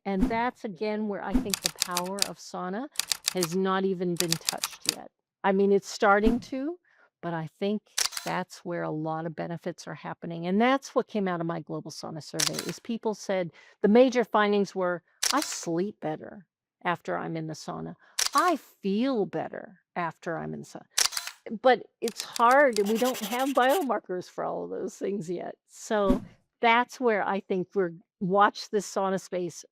And that's again where I think the power of sauna has not even been touched yet. I mean, it's starting to, but I think that's where a lot of benefits are happening. And that's what came out of my global sauna survey is people said the major findings were I sleep better after I'm in the sauna. I feel better after I'm in the sauna. But it's hard. We don't have biomarkers for all of those things yet. So that's where I think we're watch this sauna space.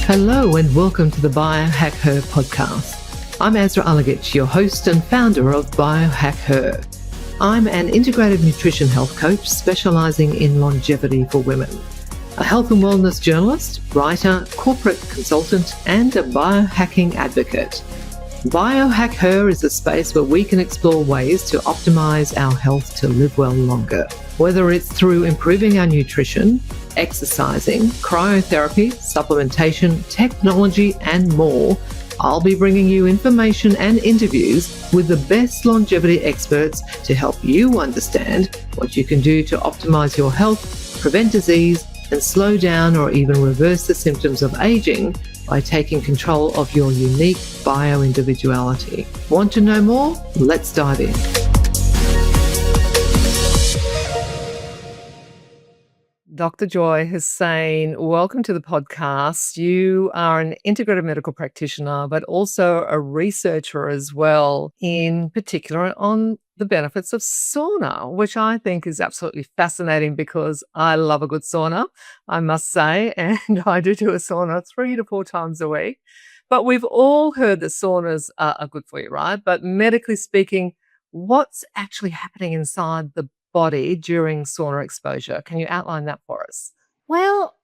Hello and welcome to the Biohackher Podcast. I'm Azra Alagich, your host and founder of Biohackher. I'm an integrative nutrition health coach specializing in longevity for women, a health and wellness journalist, writer, corporate consultant, and a biohacking advocate. Biohackher is a space where we can explore ways to optimize our health to live well longer. Whether it's through improving our nutrition, exercising, cryotherapy, supplementation, technology, and more, I'll be bringing you information and interviews with the best longevity experts to help you understand what you can do to optimize your health, prevent disease, and slow down or even reverse the symptoms of aging by taking control of your unique bio-individuality. Want to know more? Let's dive in. Dr. Joy Hussain, welcome to the podcast. You are an integrative medical practitioner, but also a researcher as well, in particular on the benefits of sauna, which I think is absolutely fascinating because I love a good sauna, I must say, and I do a sauna 3 to 4 times a week. But we've all heard that saunas are good for you, right? But medically speaking, what's actually happening inside the body during sauna exposure? Can you outline that for us? Well,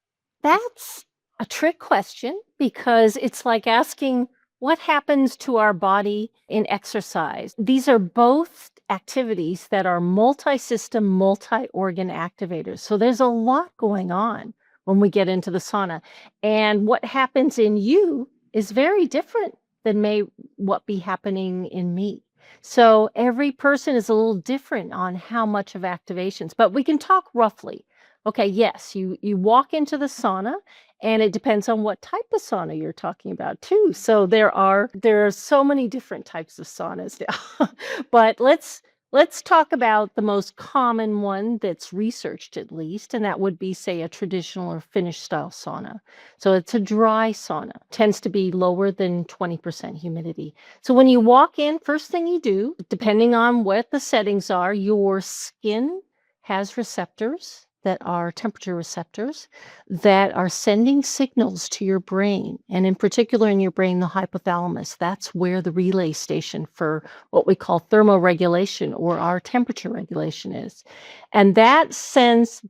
that's a trick question because it's like asking what happens to our body in exercise. These are both activities that are multi-system, multi-organ activators. So there's a lot going on when we get into the sauna. And what happens in you is very different than what be happening in me. So every person is a little different on how much of activations, but we can talk roughly. Okay, yes, you walk into the sauna and it depends on what type of sauna you're talking about too. So there are so many different types of saunas now. But let's talk about the most common one that's researched at least, and that would be say a traditional or Finnish style sauna. So it's a dry sauna, tends to be lower than 20% humidity. So when you walk in, first thing you do, depending on what the settings are, your skin has receptors that are temperature receptors that are sending signals to your brain. And in particular in your brain, the hypothalamus, that's where the relay station for what we call thermoregulation or our temperature regulation is. And that sends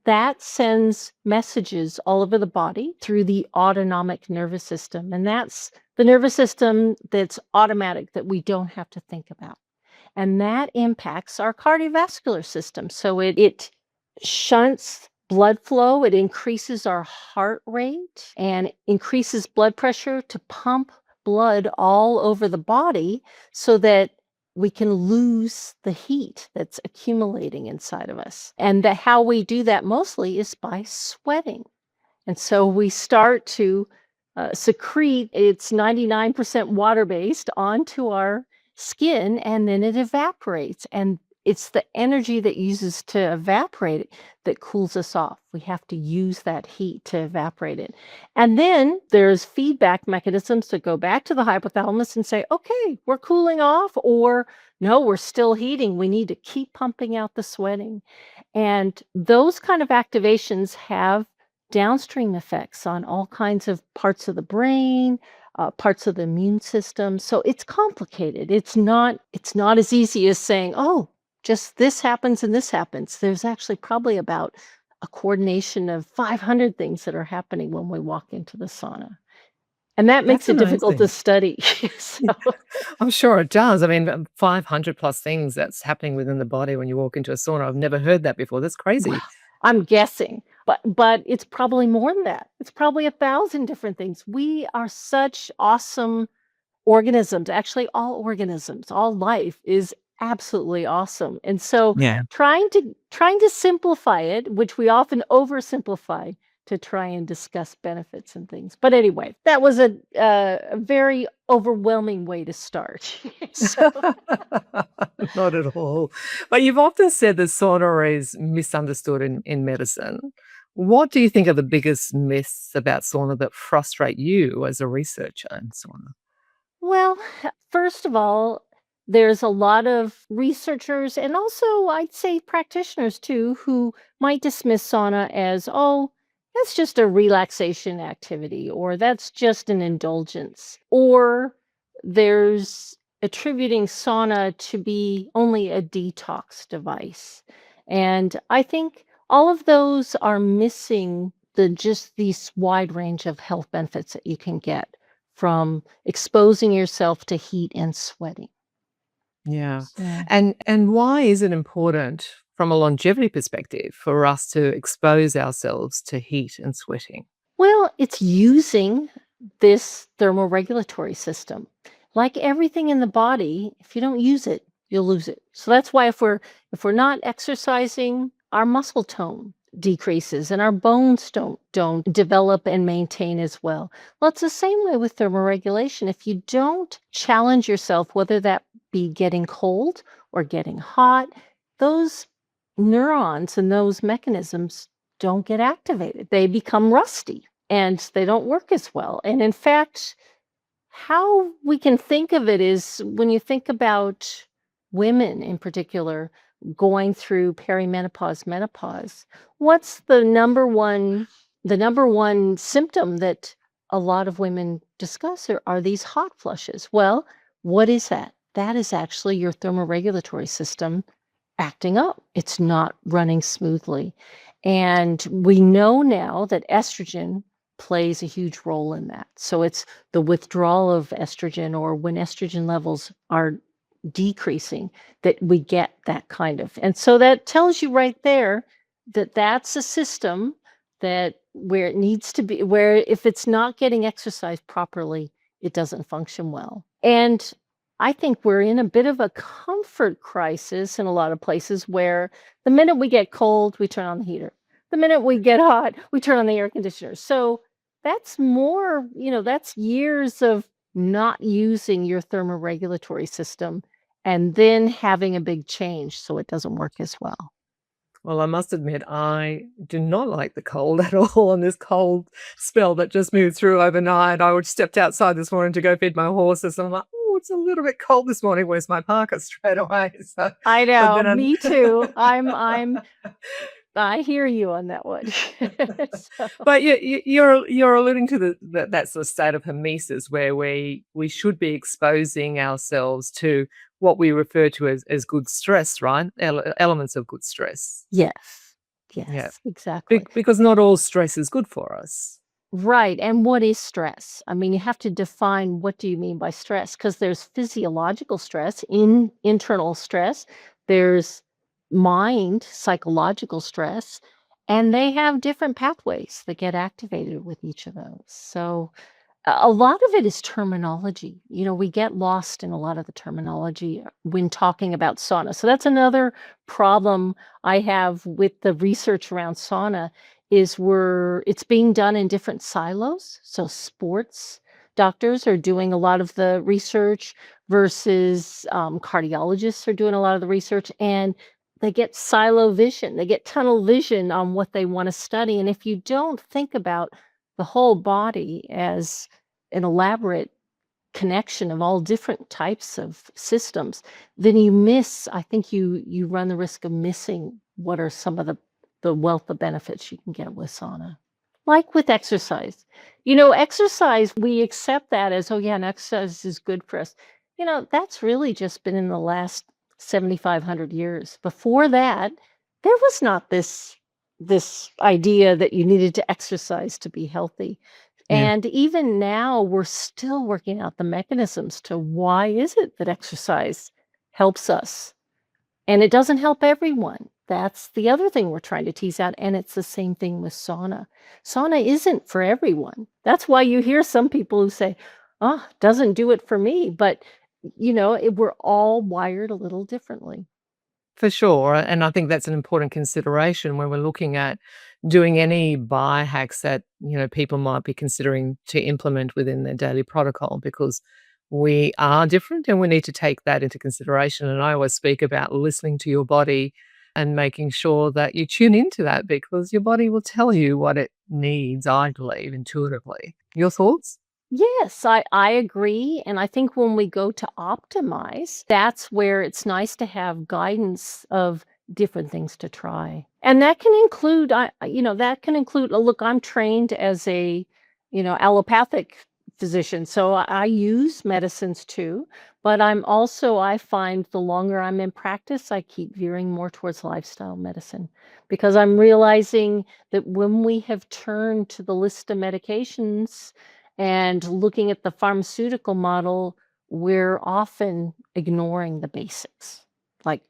messages all over the body through the autonomic nervous system. And that's the nervous system that's automatic that we don't have to think about. And that impacts our cardiovascular system. So it shunts blood flow, it increases our heart rate and increases blood pressure to pump blood all over the body so that we can lose the heat that's accumulating inside of us. And how we do that mostly is by sweating. And so we start to secrete, it's 99% water-based, onto our skin, and then it evaporates. And it's the energy that uses to evaporate it that cools us off. We have to use that heat to evaporate it. And then there's feedback mechanisms that go back to the hypothalamus and say, okay, we're cooling off, or no, we're still heating. We need to keep pumping out the sweating. And those kind of activations have downstream effects on all kinds of parts of the brain, parts of the immune system. So it's complicated. It's not as easy as saying, oh, just this happens and this happens. There's actually probably about a coordination of 500 things that are happening when we walk into the sauna. And that makes it difficult to study. So, I'm sure it does. I mean, 500 plus things that's happening within the body when you walk into a sauna. I've never heard that before. That's crazy. well, I'm guessing, but it's probably more than that. It's probably 1,000 different things. We are such awesome organisms. Actually, all organisms, all life is absolutely awesome. And so Yeah. trying to simplify it, which we often oversimplify to try and discuss benefits and things. But anyway, that was a very overwhelming way to start. So Not at all. But you've often said that sauna is misunderstood in medicine. What do you think are the biggest myths about sauna that frustrate you as a researcher in sauna? well, first of all, there's a lot of researchers and also I'd say practitioners too who might dismiss sauna as, oh, that's just a relaxation activity or that's just an indulgence. Or there's attributing sauna to be only a detox device. And I think all of those are missing the just these wide range of health benefits that you can get from exposing yourself to heat and sweating. Yeah. So, And why is it important from a longevity perspective for us to expose ourselves to heat and sweating? well, it's using this thermoregulatory system. Like everything in the body, if you don't use it, you'll lose it. So that's why if we're not exercising, our muscle tone decreases and our bones don't develop and maintain as well. Well, it's the same way with thermoregulation. If you don't challenge yourself, whether that be getting cold or getting hot, those neurons and those mechanisms don't get activated. They become rusty and they don't work as well. And in fact, how we can think of it is when you think about women in particular going through perimenopause, menopause, what's the number one symptom that a lot of women discuss are these hot flushes. Well, what is that? That is actually your thermoregulatory system acting up. It's not running smoothly. And we know now that estrogen plays a huge role in that. So it's the withdrawal of estrogen or when estrogen levels are decreasing that we get that kind of. And so that tells you right there that that's a system that where it needs to be, where if it's not getting exercised properly, it doesn't function well. And I think we're in a bit of a comfort crisis in a lot of places where the minute we get cold, we turn on the heater. The minute we get hot, we turn on the air conditioner. So that's more, that's years of not using your thermoregulatory system and then having a big change so it doesn't work as well. Well, I must admit, I do not like the cold at all. On this cold spell that just moved through overnight, I would stepped outside this morning to go feed my horses, and I'm like, "Oh, it's a little bit cold this morning. Where's my parka?" Straight away. So, I but know, then me too. I hear you on that one. So, but you're alluding to that sort of state of hormesis where we should be exposing ourselves to what we refer to as good stress, right? Elements of good stress. yes. Yeah. Yes, exactly. Because not all stress is good for us. Right. And what is stress? I mean, you have to define what do you mean by stress because there's physiological stress, internal stress, there's mind, psychological stress, and they have different pathways that get activated with each of those. So a lot of it is terminology. We get lost in a lot of the terminology when talking about sauna. So that's another problem I have with the research around sauna is it's being done in different silos. So sports doctors are doing a lot of the research versus cardiologists are doing a lot of the research, and they get silo vision. They get tunnel vision on what they want to study. And if you don't think about the whole body as an elaborate connection of all different types of systems, then I think you run the risk of missing what are some of the wealth of benefits you can get with sauna. Like with exercise. Exercise, we accept that as, oh yeah, an exercise is good for us. That's really just been in the last 7,500 years. Before that, there was not this idea that you needed to exercise to be healthy. Yeah. And even now, we're still working out the mechanisms to why is it that exercise helps us? And it doesn't help everyone. That's the other thing we're trying to tease out. And it's the same thing with sauna. Sauna isn't for everyone. That's why you hear some people who say, oh, doesn't do it for me. But we're all wired a little differently. For sure. And I think that's an important consideration when we're looking at doing any biohacks that, people might be considering to implement within their daily protocol, because we are different and we need to take that into consideration. And I always speak about listening to your body and making sure that you tune into that, because your body will tell you what it needs, I believe, intuitively. Your thoughts? Yes, I agree. And I think when we go to optimize, that's where it's nice to have guidance of different things to try. And that can include, look, I'm trained as a, allopathic physician. So I use medicines too, but I find the longer I'm in practice, I keep veering more towards lifestyle medicine because I'm realizing that when we have turned to the list of medications, and looking at the pharmaceutical model, we're often ignoring the basics, like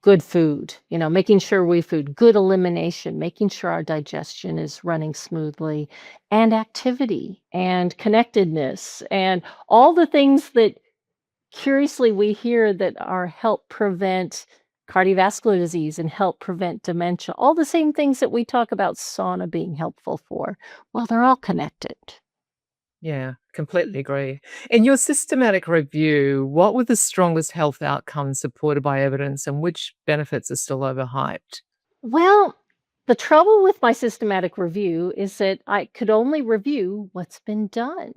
good food, making sure we food, good elimination, making sure our digestion is running smoothly, and activity and connectedness and all the things that curiously we hear that are help prevent cardiovascular disease and help prevent dementia. All the same things that we talk about sauna being helpful for. Well, they're all connected. Yeah, completely agree. In your systematic review, what were the strongest health outcomes supported by evidence and which benefits are still overhyped? Well, the trouble with my systematic review is that I could only review what's been done.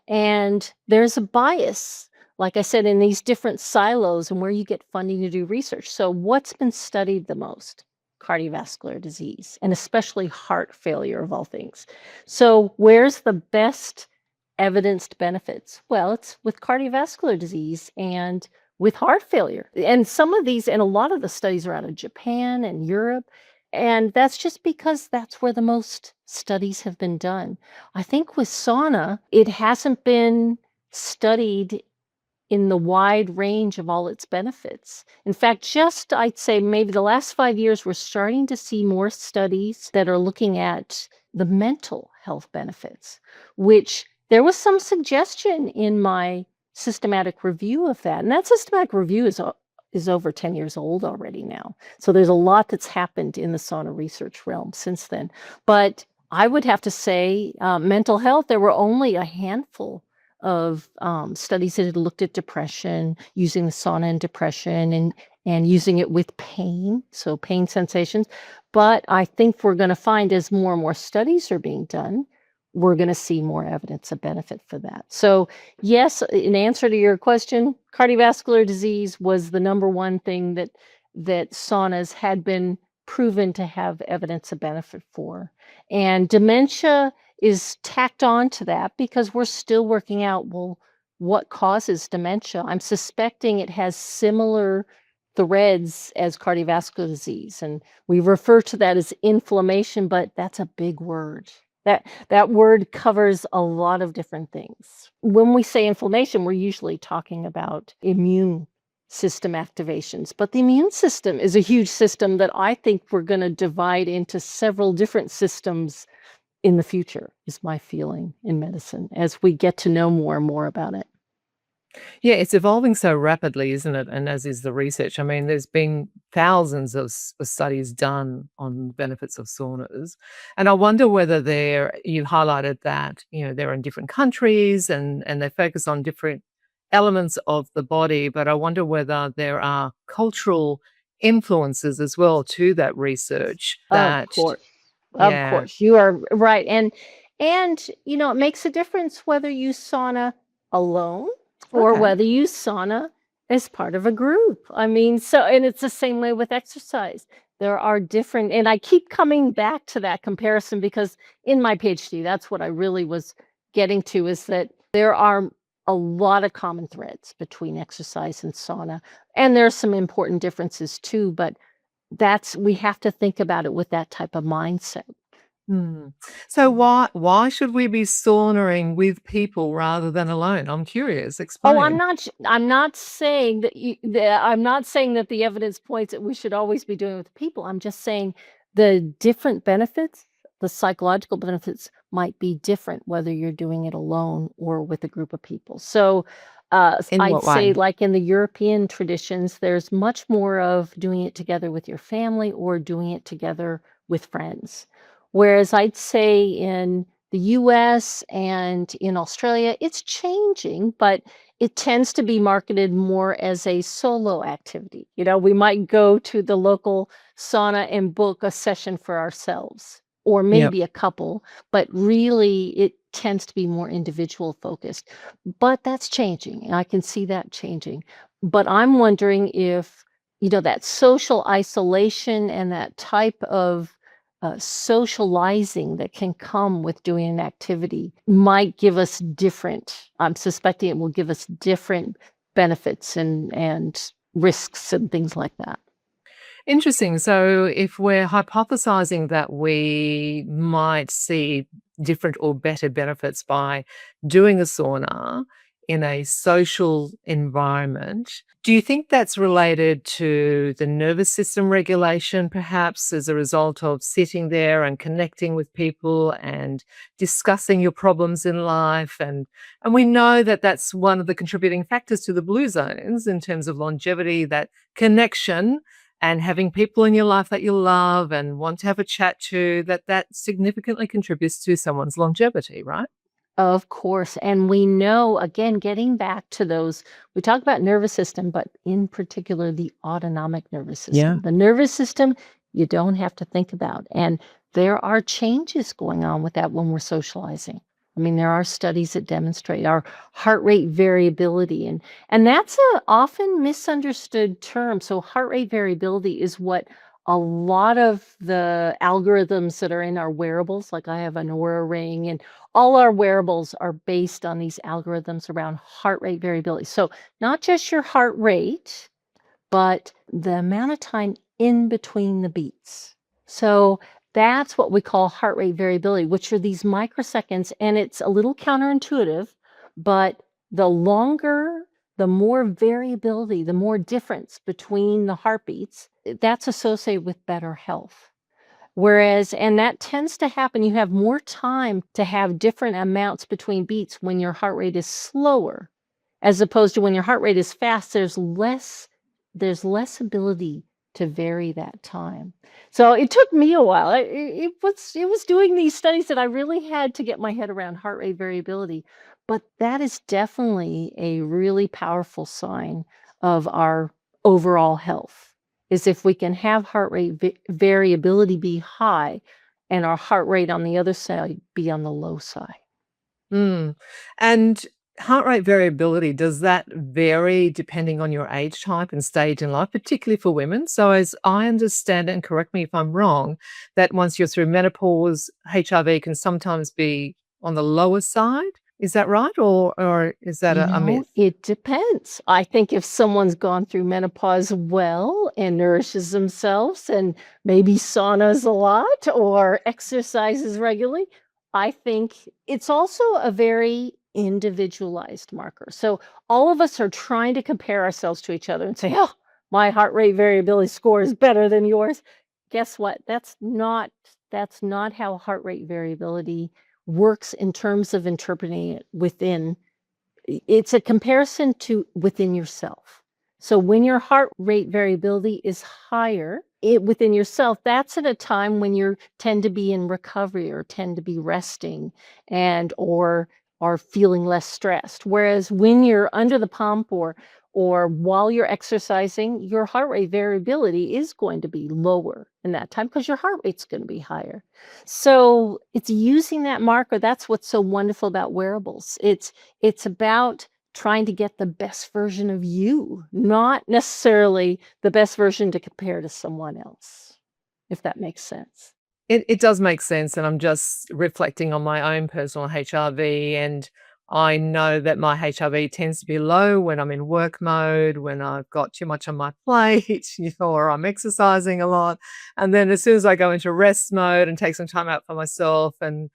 And there's a bias, like I said, in these different silos and where you get funding to do research. So, what's been studied the most? Cardiovascular disease, and especially heart failure, of all things. So, where's the best evidenced benefits? Well, it's with cardiovascular disease and with heart failure. And some of these, and a lot of the studies are out of Japan and Europe. And that's just because that's where the most studies have been done. I think with sauna, it hasn't been studied in the wide range of all its benefits. In fact, just I'd say maybe the last 5 years, we're starting to see more studies that are looking at the mental health benefits, which there was some suggestion in my systematic review of that. And that systematic review is over 10 years old already now. So there's a lot that's happened in the sauna research realm since then. But I would have to say mental health, there were only a handful of studies that had looked at depression, using the sauna in depression and using it with pain, so pain sensations. But I think we're going to find as more and more studies are being done, we're going to see more evidence of benefit for that. So yes, in answer to your question, cardiovascular disease was the number one thing that saunas had been proven to have evidence of benefit for. And dementia is tacked on to that because we're still working out, well, what causes dementia? I'm suspecting it has similar threads as cardiovascular disease. And we refer to that as inflammation, but that's a big word. That word covers a lot of different things. When we say inflammation, we're usually talking about immune system activations. But the immune system is a huge system that I think we're going to divide into several different systems in the future, is my feeling in medicine, as we get to know more and more about it. Yeah, it's evolving so rapidly, isn't it? And as is the research. I mean, there's been thousands of studies done on the benefits of saunas. And I wonder whether you highlighted that, they're in different countries and they focus on different elements of the body. But I wonder whether there are cultural influences as well to that research Of that, course. Of yeah, course. You are right. And it makes a difference whether you sauna alone or okay. whether you sauna as part of a group. I mean, so and it's the same way with exercise. There are different, and I keep coming back to that comparison because in my PhD, that's what I really was getting to, is that there are a lot of common threads between exercise and sauna. And there's some important differences too, but we have to think about it with that type of mindset. Hmm. So why should we be saunaing with people rather than alone? I'm curious. Oh, Explain. I'm not saying I'm not saying that the evidence points that we should always be doing it with people. I'm just saying the different benefits the psychological benefits might be different whether you're doing it alone or with a group of people. So In I'd what say, way? like in the European traditions, there's much more of doing it together with your family or doing it together with friends. Whereas I'd say in the US and in Australia, it's changing, but it tends to be marketed more as a solo activity. We might go to the local sauna and book a session for ourselves or Yep. maybe a couple, but really it tends to be more individual focused. But that's changing, and I can see that changing. But I'm wondering if, that social isolation and that type of socializing that can come with doing an activity might give us different, I'm suspecting it will give us different benefits and risks and things like that. Interesting. So if we're hypothesizing that we might see different or better benefits by doing a sauna in a social environment, do you think that's related to the nervous system regulation, perhaps as a result of sitting there and connecting with people and discussing your problems in life? And we know that that's one of the contributing factors to the blue zones in terms of longevity, that connection and having people in your life that you love and want to have a chat to, that significantly contributes to someone's longevity, right? Of course. And we know, again, getting back to those, we talk about nervous system, but in particular, the autonomic nervous Yeah. system. The nervous system, you don't have to think about. And there are changes going on with that when we're socializing. I mean, there are studies that demonstrate our heart rate variability, and that's a often misunderstood term. So heart rate variability is what a lot of the algorithms that are in our wearables, like I have an Aura ring, and all our wearables are based on these algorithms around heart rate variability. So, not just your heart rate, but the amount of time in between the beats. So, that's what we call heart rate variability, which are these microseconds. And it's a little counterintuitive, but the longer, the more variability, the more difference between the heartbeats, that's associated with better health. Whereas and that tends to happen, you have more time to have different amounts between beats when your heart rate is slower, as opposed to when your heart rate is fast, there's less ability to vary that time. So it took me a while. It was doing these studies that I really had to get my head around heart rate variability, but that is definitely a really powerful sign of our overall health is if we can have heart rate variability be high and our heart rate on the other side be on the low side. Mm. And heart rate variability, does that vary depending on your age type and stage in life, particularly for women? So, as I understand it, and correct me if I'm wrong, that once you're through menopause, HRV can sometimes be on the lower side. Is that right? Or is that a myth? It depends. I think if someone's gone through menopause well and nourishes themselves and maybe saunas a lot or exercises regularly, I think it's also a very individualized marker. So all of us are trying to compare ourselves to each other and say, "Oh, my heart rate variability score is better than yours." Guess what? That's not how heart rate variability works in terms of interpreting it within it's a comparison to within yourself. So when your heart rate variability is higher, it within yourself, that's at a time when you tend to be in recovery or tend to be resting and or are feeling less stressed. Whereas when you're under the pump or while you're exercising, your heart rate variability is going to be lower in that time because your heart rate's going to be higher. So it's using that marker. That's what's so wonderful about wearables. It's about trying to get the best version of you, not necessarily the best version to compare to someone else, if that makes sense. It does make sense, and I'm just reflecting on my own personal HRV, and I know that my HRV tends to be low when I'm in work mode, when I've got too much on my plate, or I'm exercising a lot. And then as soon as I go into rest mode and take some time out for myself and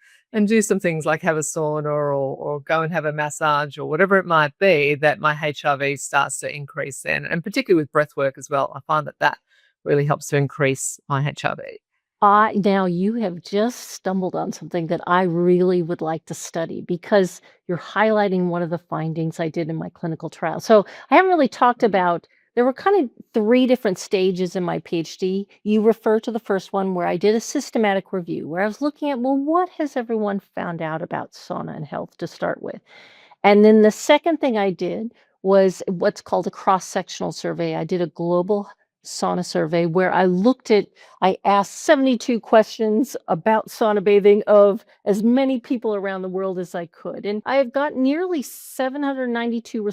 do some things like have a sauna or go and have a massage or whatever it might be, that my HRV starts to increase then. And particularly with breath work as well, I find that really helps to increase my HRV. Now you have just stumbled on something that I really would like to study because you're highlighting one of the findings I did in my clinical trial. So I haven't really talked about, there were kind of three different stages in my PhD. You refer to the first one where I did a systematic review, where I was looking at, well, what has everyone found out about sauna and health to start with? And then the second thing I did was what's called a cross-sectional survey. I did a global sauna survey where I asked 72 questions about sauna bathing of as many people around the world as I could. And I have got nearly 792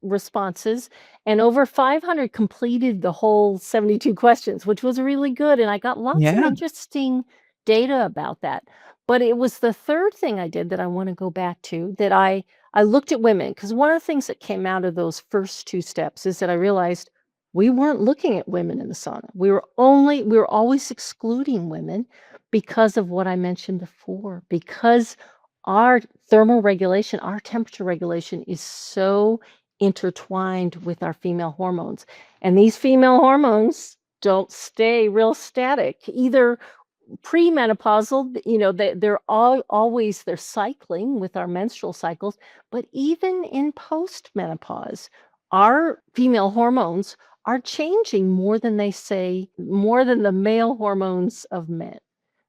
responses, and over 500 completed the whole 72 questions, which was really good. And I got lots of Yeah. interesting data about that. But it was the third thing I did that I want to go back to, that I looked at women, because one of the things that came out of those first two steps is that I realized we weren't looking at women in the sauna. We were always excluding women because of what I mentioned before, because our thermal regulation, our temperature regulation is so intertwined with our female hormones. And these female hormones don't stay real static. Either premenopausal, they're always they're cycling with our menstrual cycles, but even in postmenopause, our female hormones are changing more than more than the male hormones of men.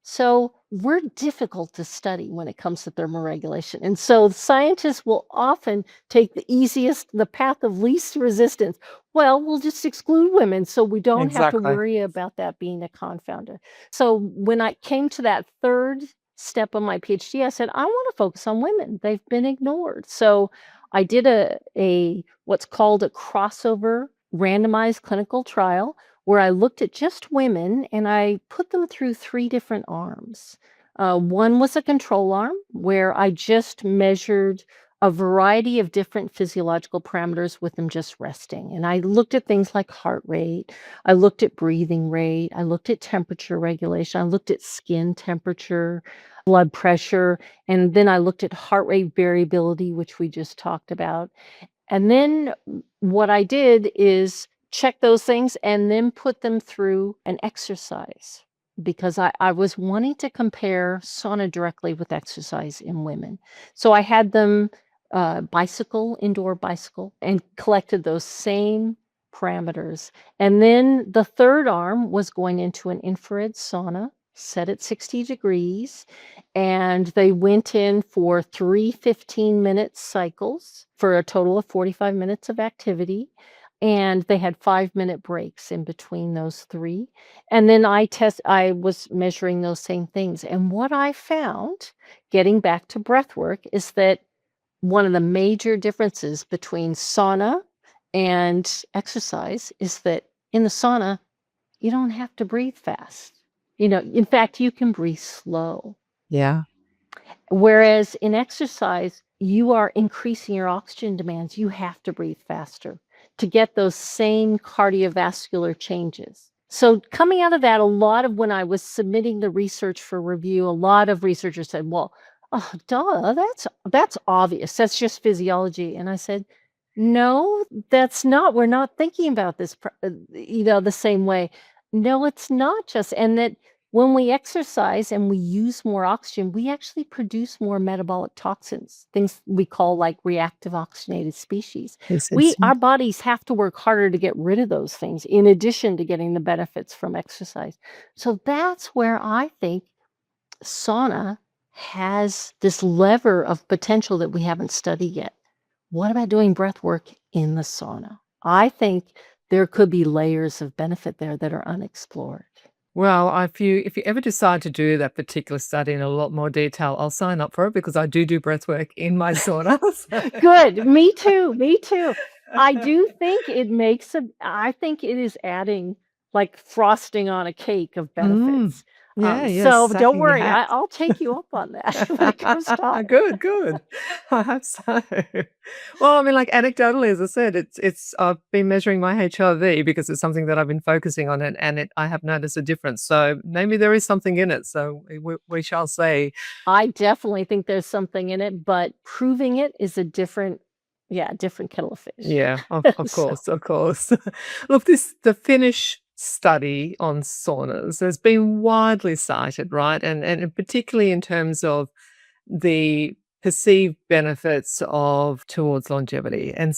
So we're difficult to study when it comes to thermoregulation. And so scientists will often take the path of least resistance. Well, we'll just exclude women so we don't have to Exactly. worry about that being a confounder. So when I came to that third step of my PhD, I said, I want to focus on women. They've been ignored. So I did a what's called a crossover randomized clinical trial where I looked at just women and I put them through three different arms. One was a control arm where I just measured a variety of different physiological parameters with them just resting. And I looked at things like heart rate, I looked at breathing rate, I looked at temperature regulation, I looked at skin temperature, blood pressure, and then I looked at heart rate variability, which we just talked about. And then what I did is check those things and then put them through an exercise, because I was wanting to compare sauna directly with exercise in women. So I had them indoor bicycle, and collected those same parameters. And then the third arm was going into an infrared sauna set at 60 degrees, and they went in for 3 15-minute cycles for a total of 45 minutes of activity. And they had 5-minute breaks in between those three. And then I was measuring those same things. And what I found, getting back to breath work, is that one of the major differences between sauna and exercise is that in the sauna, you don't have to breathe fast. In fact, you can breathe slow. Yeah. Whereas in exercise, you are increasing your oxygen demands. You have to breathe faster to get those same cardiovascular changes. So coming out of that, a lot of when I was submitting the research for review, a lot of researchers said, well, oh, duh, that's obvious. That's just physiology. And I said, no, that's not. We're not thinking about this, the same way. No, it's not just. And that when we exercise and we use more oxygen, we actually produce more metabolic toxins, things we call like reactive oxygenated species. Our bodies have to work harder to get rid of those things in addition to getting the benefits from exercise. So that's where I think sauna has this lever of potential that we haven't studied yet. What about doing breath work in the sauna? I think there could be layers of benefit there that are unexplored. Well, if you ever decide to do that particular study in a lot more detail, I'll sign up for it because I do breath work in my saunas. Good. Me too. Me too. I do think I think it is adding like frosting on a cake of benefits. So don't stacking the worry, hat. I'll take you up on that when it comes time. Good. I hope so. Well, I mean, like anecdotally, as I said, it's I've been measuring my HRV because it's something that I've been focusing on, and I have noticed a difference. So maybe there is something in it. So we shall say. I definitely think there's something in it, but proving it is a different kettle of fish. Yeah, of So- course. Look, the Finnish study on saunas has been widely cited, right? And particularly in terms of the perceived benefits of towards longevity. And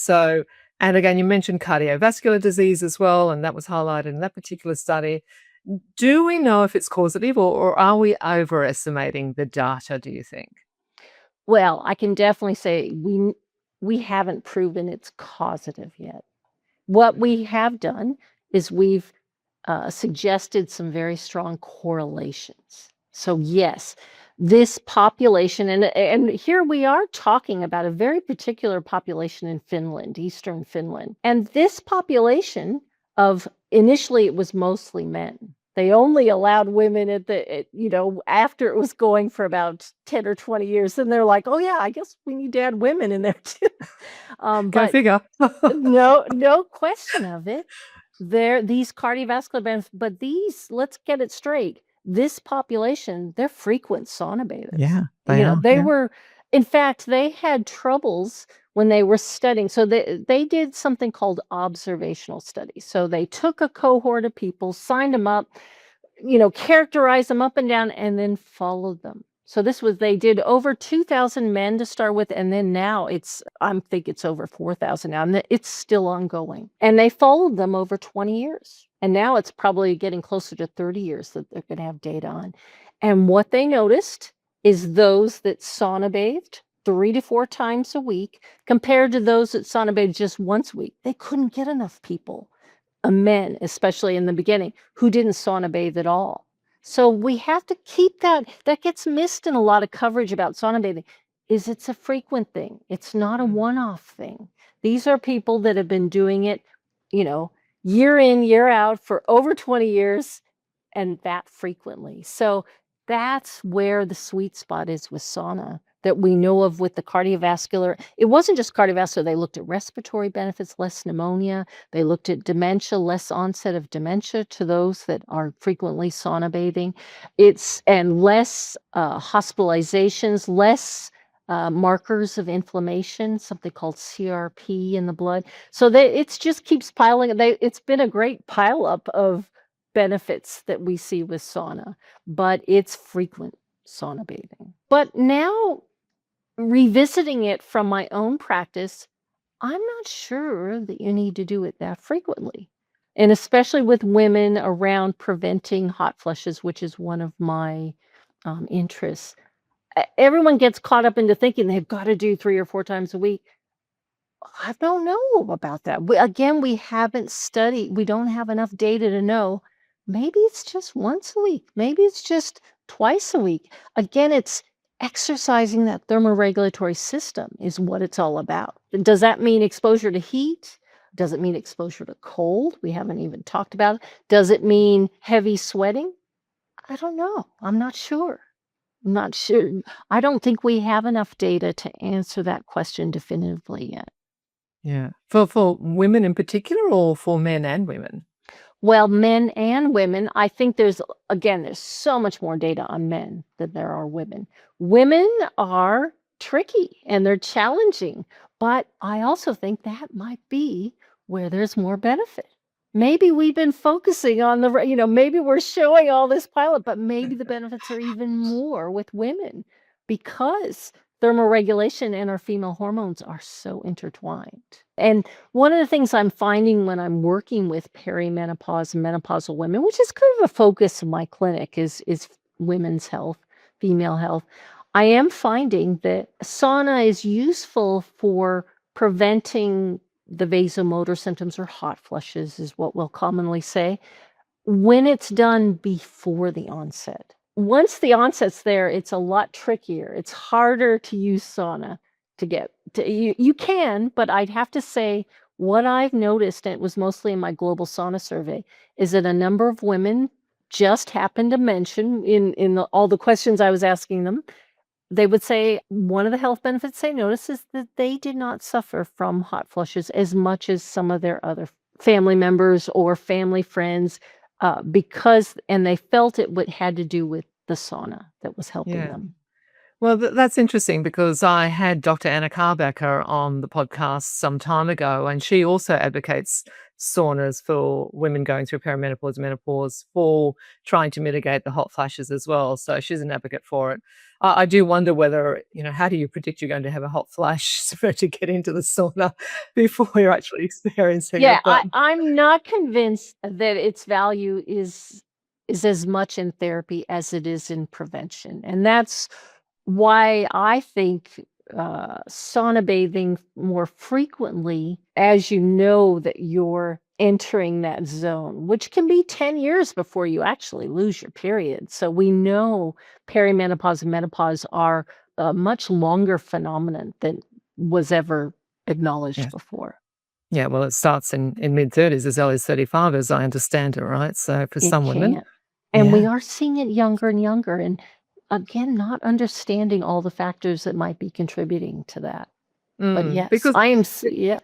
again, you mentioned cardiovascular disease as well, and that was highlighted in that particular study. Do we know if it's causative, or are we overestimating the data, do you think? Well, I can definitely say we haven't proven it's causative yet. What we have done is we've suggested some very strong correlations. So yes, this population, and here we are talking about a very particular population in Finland, Eastern Finland. And this population of initially it was mostly men. They only allowed women after it was going for about 10 or 20 years. And they're like, oh yeah, I guess we need to add women in there too. Go But figure. no question of it. These cardiovascular benefits, but let's get it straight. This population, they're frequent sauna bathers. Yeah, they are. They Yeah. were, in fact, they had troubles when they were studying. So they did something called observational studies. So they took a cohort of people, signed them up, characterized them up and down, and then followed them. So they did over 2,000 men to start with, and then now I think it's over 4,000 now, and it's still ongoing. And they followed them over 20 years. And now it's probably getting closer to 30 years that they're going to have data on. And what they noticed is those that sauna bathed 3 to 4 times a week compared to those that sauna bathed just once a week. They couldn't get enough people, men, especially in the beginning, who didn't sauna bathe at all. So we have to keep that gets missed in a lot of coverage about sauna bathing, it's a frequent thing. It's not a one-off thing. These are people that have been doing it, year in, year out for over 20 years and that frequently. So that's where the sweet spot is with sauna that we know of with the cardiovascular. It wasn't just cardiovascular. They looked at respiratory benefits, less pneumonia. They looked at dementia, less onset of dementia to those that are frequently sauna bathing. And less hospitalizations, less markers of inflammation, something called CRP in the blood. So it just keeps piling. It's been a great pileup of benefits that we see with sauna, but it's frequent sauna bathing. But now, revisiting it from my own practice, I'm not sure that you need to do it that frequently. And especially with women around preventing hot flushes, which is one of my interests. Everyone gets caught up into thinking they've got to do 3 or 4 times a week. I don't know about that. We haven't studied, we don't have enough data to know. Maybe it's just once a week. Maybe it's just twice a week. Again, it's exercising that thermoregulatory system is what it's all about. Does that mean exposure to heat? Does it mean exposure to cold? We haven't even talked about it. Does it mean heavy sweating? I don't know. I'm not sure. I don't think we have enough data to answer that question definitively yet. Yeah. For women in particular, or for men and women? Well, men and women, I think there's so much more data on men than there are women. Women are tricky and they're challenging, but I also think that might be where there's more benefit. Maybe we've been focusing on maybe we're showing all this pilot, but maybe the benefits are even more with women because thermoregulation and our female hormones are so intertwined. And one of the things I'm finding when I'm working with perimenopause and menopausal women, which is kind of a focus of my clinic, is women's health, female health. I am finding that sauna is useful for preventing the vasomotor symptoms, or hot flushes is what we'll commonly say, when it's done before the onset. Once the onset's there, it's a lot trickier. It's harder to use sauna to get to. You can, but I'd have to say what I've noticed, and it was mostly in my global sauna survey, is that a number of women just happened to mention in all the questions I was asking them, they would say one of the health benefits they noticed is that they did not suffer from hot flushes as much as some of their other family members or family friends, and they felt it had to do with the sauna that was helping Yeah. them. Well, that's interesting because I had Dr. Anna Carbacker on the podcast some time ago, and she also advocates saunas for women going through perimenopause, menopause, for trying to mitigate the hot flashes as well. So she's an advocate for it. I do wonder whether, how do you predict you're going to have a hot flash to get into the sauna before you're actually experiencing Yeah, it? But I'm not convinced that its value is as much in therapy as it is in prevention, and that's why I think sauna bathing more frequently, as you know that you're entering that zone, which can be 10 years before you actually lose your period. So we know perimenopause and menopause are a much longer phenomenon than was ever acknowledged yeah, before. yeah, well, it starts in mid-30s as early as 35, as I understand it, right? So for It some women, can. And we yeah. are seeing it younger and younger, and again, not understanding all the factors that might be contributing to that. But yes, Because I am yeah.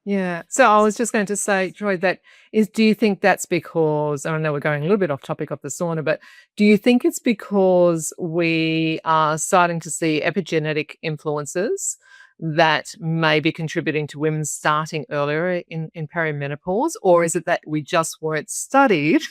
yeah. So I was just going to say, Joy, do you think that's because, I know we're going a little bit off topic of the sauna, but do you think it's because we are starting to see epigenetic influences that may be contributing to women starting earlier in perimenopause? Or is it that we just weren't studied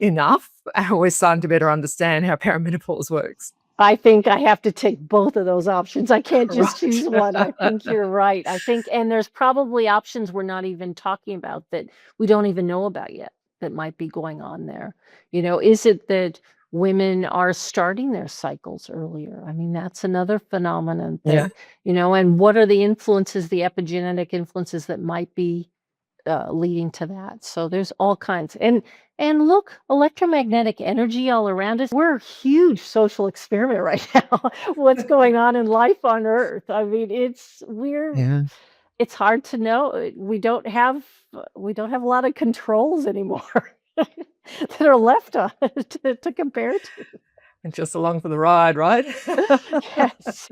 enough and we're starting to better understand how perimenopause works? I think I have to take both of those options. I can't just choose Right. one. I think you're right. I think and there's probably options we're not even talking about that we don't even know about yet that might be going on there. Is it that women are starting their cycles earlier? I mean, that's another phenomenon that, Yeah. and what are the influences, the epigenetic influences that might be leading to that. So there's all kinds. And look, electromagnetic energy all around us. We're a huge social experiment right now. What's going on in life on Earth? I mean, Yeah. it's hard to know. We don't have a lot of controls anymore that are left on to compare to. And just along for the ride, right? Yes.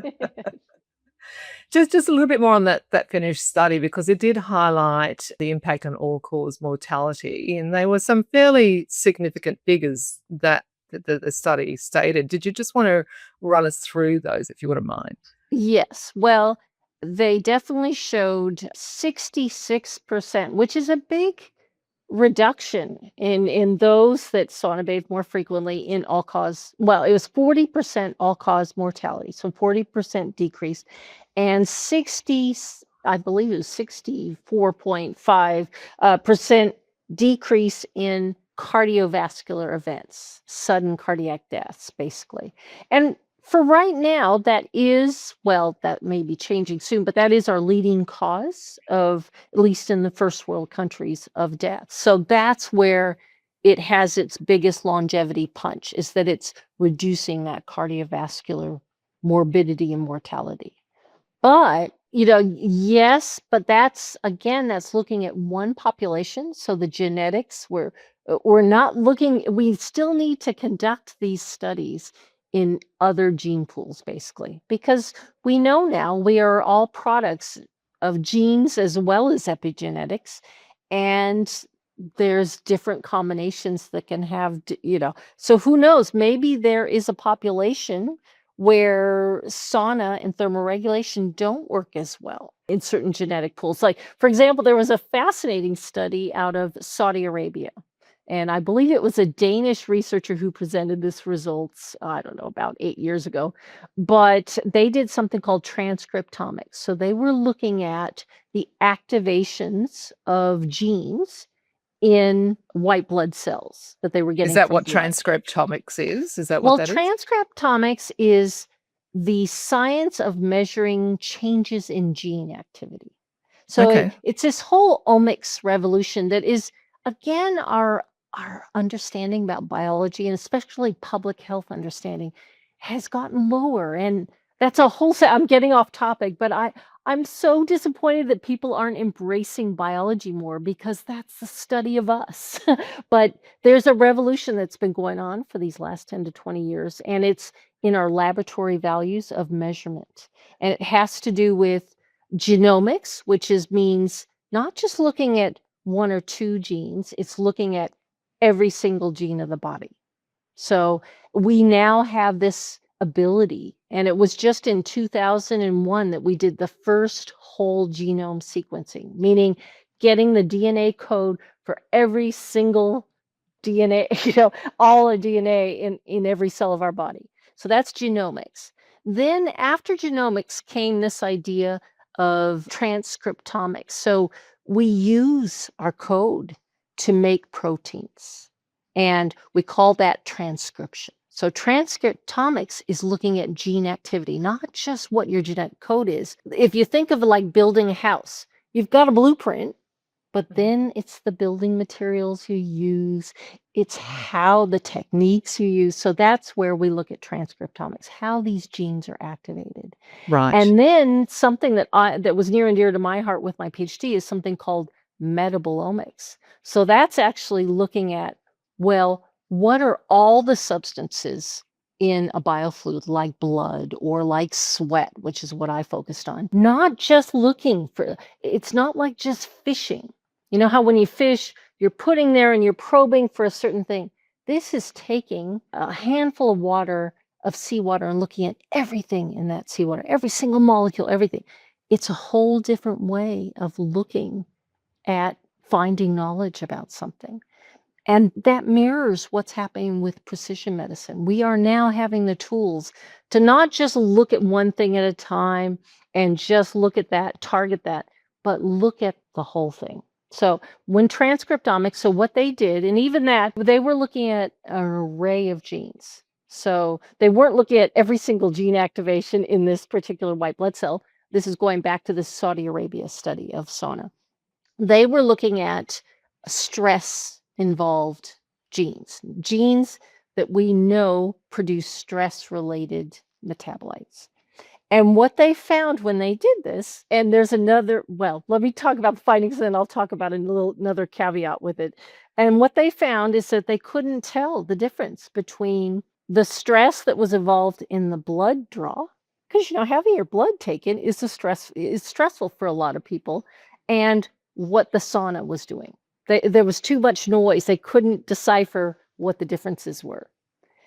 Just a little bit more on that Finnish study, because it did highlight the impact on all-cause mortality, and there were some fairly significant figures that the study stated. Did you just want to run us through those, if you wouldn't mind? Yes. Well, they definitely showed 66%, which is a big reduction in those that sauna bathe more frequently in all cause. Well, it was 40% all cause mortality, so 40% decrease, and 60, I believe it was 64.5 percent decrease in cardiovascular events, sudden cardiac deaths, basically. And for right now, that may be changing soon, but that is our leading cause of, at least in the first world countries, of death. So that's where it has its biggest longevity punch, is that it's reducing that cardiovascular morbidity and mortality. But, yes, but that's looking at one population. So the genetics, we're not looking, we still need to conduct these studies in other gene pools, basically, because we know now we are all products of genes as well as epigenetics. And there's different combinations that can have, so who knows, maybe there is a population where sauna and thermoregulation don't work as well in certain genetic pools. Like, for example, there was a fascinating study out of Saudi Arabia. And I believe it was a Danish researcher who presented this results, I don't know, about 8 years ago. But they did something called transcriptomics. So they were looking at the activations of genes in white blood cells that they were Is getting that from what blood. transcriptomics is? Is that what Well, that is? transcriptomics is the science of measuring changes in gene activity. So Okay. it's this whole omics revolution that is, again, our understanding about biology, and especially public health understanding, has gotten lower. And that's a whole set. I'm getting off topic, but I'm so disappointed that people aren't embracing biology more, because that's the study of us. But there's a revolution that's been going on for these last 10 to 20 years, and it's in our laboratory values of measurement. And it has to do with genomics, which means not just looking at one or two genes, it's looking at every single gene of the body. So we now have this ability. And it was just in 2001 that we did the first whole genome sequencing, meaning getting the DNA code for every single DNA, all the DNA in every cell of our body. So that's genomics. Then after genomics came this idea of transcriptomics. So we use our code to make proteins, and we call that transcription. So transcriptomics is looking at gene activity, not just what your genetic code is. If you think of it like building a house, you've got a blueprint, but then it's the building materials you use, it's how the techniques you use. So that's where we look at transcriptomics, how these genes are activated. Right. And then something that was near and dear to my heart with my PhD is something called metabolomics. So that's actually looking at, well, what are all the substances in a biofluid like blood or like sweat, which is what I focused on. Not just looking for, it's not like just fishing. You know how when you fish, you're putting there and you're probing for a certain thing. This is taking a handful of water, of seawater, and looking at everything in that seawater, every single molecule, everything. It's a whole different way of looking at finding knowledge about something. And that mirrors what's happening with precision medicine. We are now having the tools to not just look at one thing at a time and just look at that, target that, but look at the whole thing. So when transcriptomics, so what they did, and even that, they were looking at an array of genes. So they weren't looking at every single gene activation in this particular white blood cell. This is going back to the Saudi Arabia study of Sauna. They were looking at stress involved genes that we know produce stress related metabolites. And what they found when they did this, and there's another, well, let me talk about the findings and then I'll talk about another caveat with it. And what they found is that they couldn't tell the difference between the stress that was involved in the blood draw, because having your blood taken is stressful for a lot of people, and what the sauna was doing. There was too much noise. They couldn't decipher what the differences were.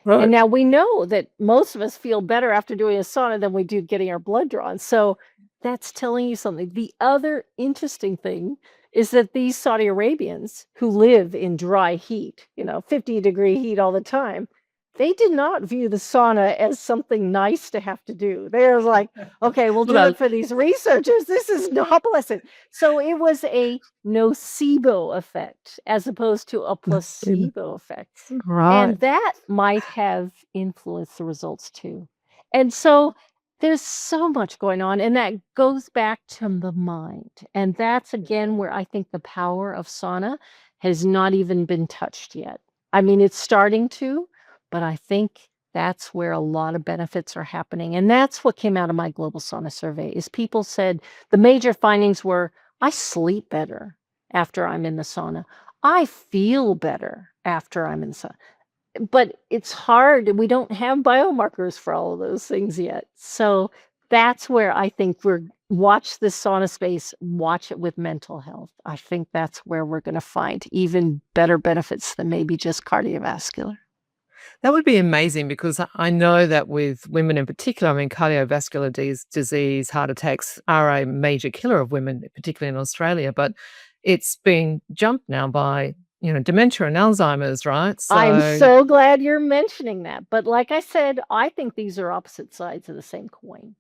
Right. And now we know that most of us feel better after doing a sauna than we do getting our blood drawn. So that's telling you something. The other interesting thing is that these Saudi Arabians who live in dry heat, 50-degree heat all the time, they did not view the sauna as something nice to have to do. They're like, okay, we'll do it for these researchers. This is not pleasant. So it was a nocebo effect as opposed to a placebo effect. Right. And that might have influenced the results too. And so there's so much going on, and that goes back to the mind. And that's, again, where I think the power of sauna has not even been touched yet. I mean, it's starting to, but I think that's where a lot of benefits are happening. And that's what came out of my global sauna survey is people said the major findings were, I sleep better after I'm in the sauna. I feel better after I'm in the sauna. But it's hard. We don't have biomarkers for all of those things yet. So that's where I think watch this sauna space, watch it with mental health. I think that's where we're going to find even better benefits than maybe just cardiovascular. That would be amazing because I know that with women in particular, cardiovascular disease, heart attacks are a major killer of women, particularly in Australia, but it's been jumped now by, dementia and Alzheimer's, right? I'm so glad you're mentioning that. But like I said, I think these are opposite sides of the same coin.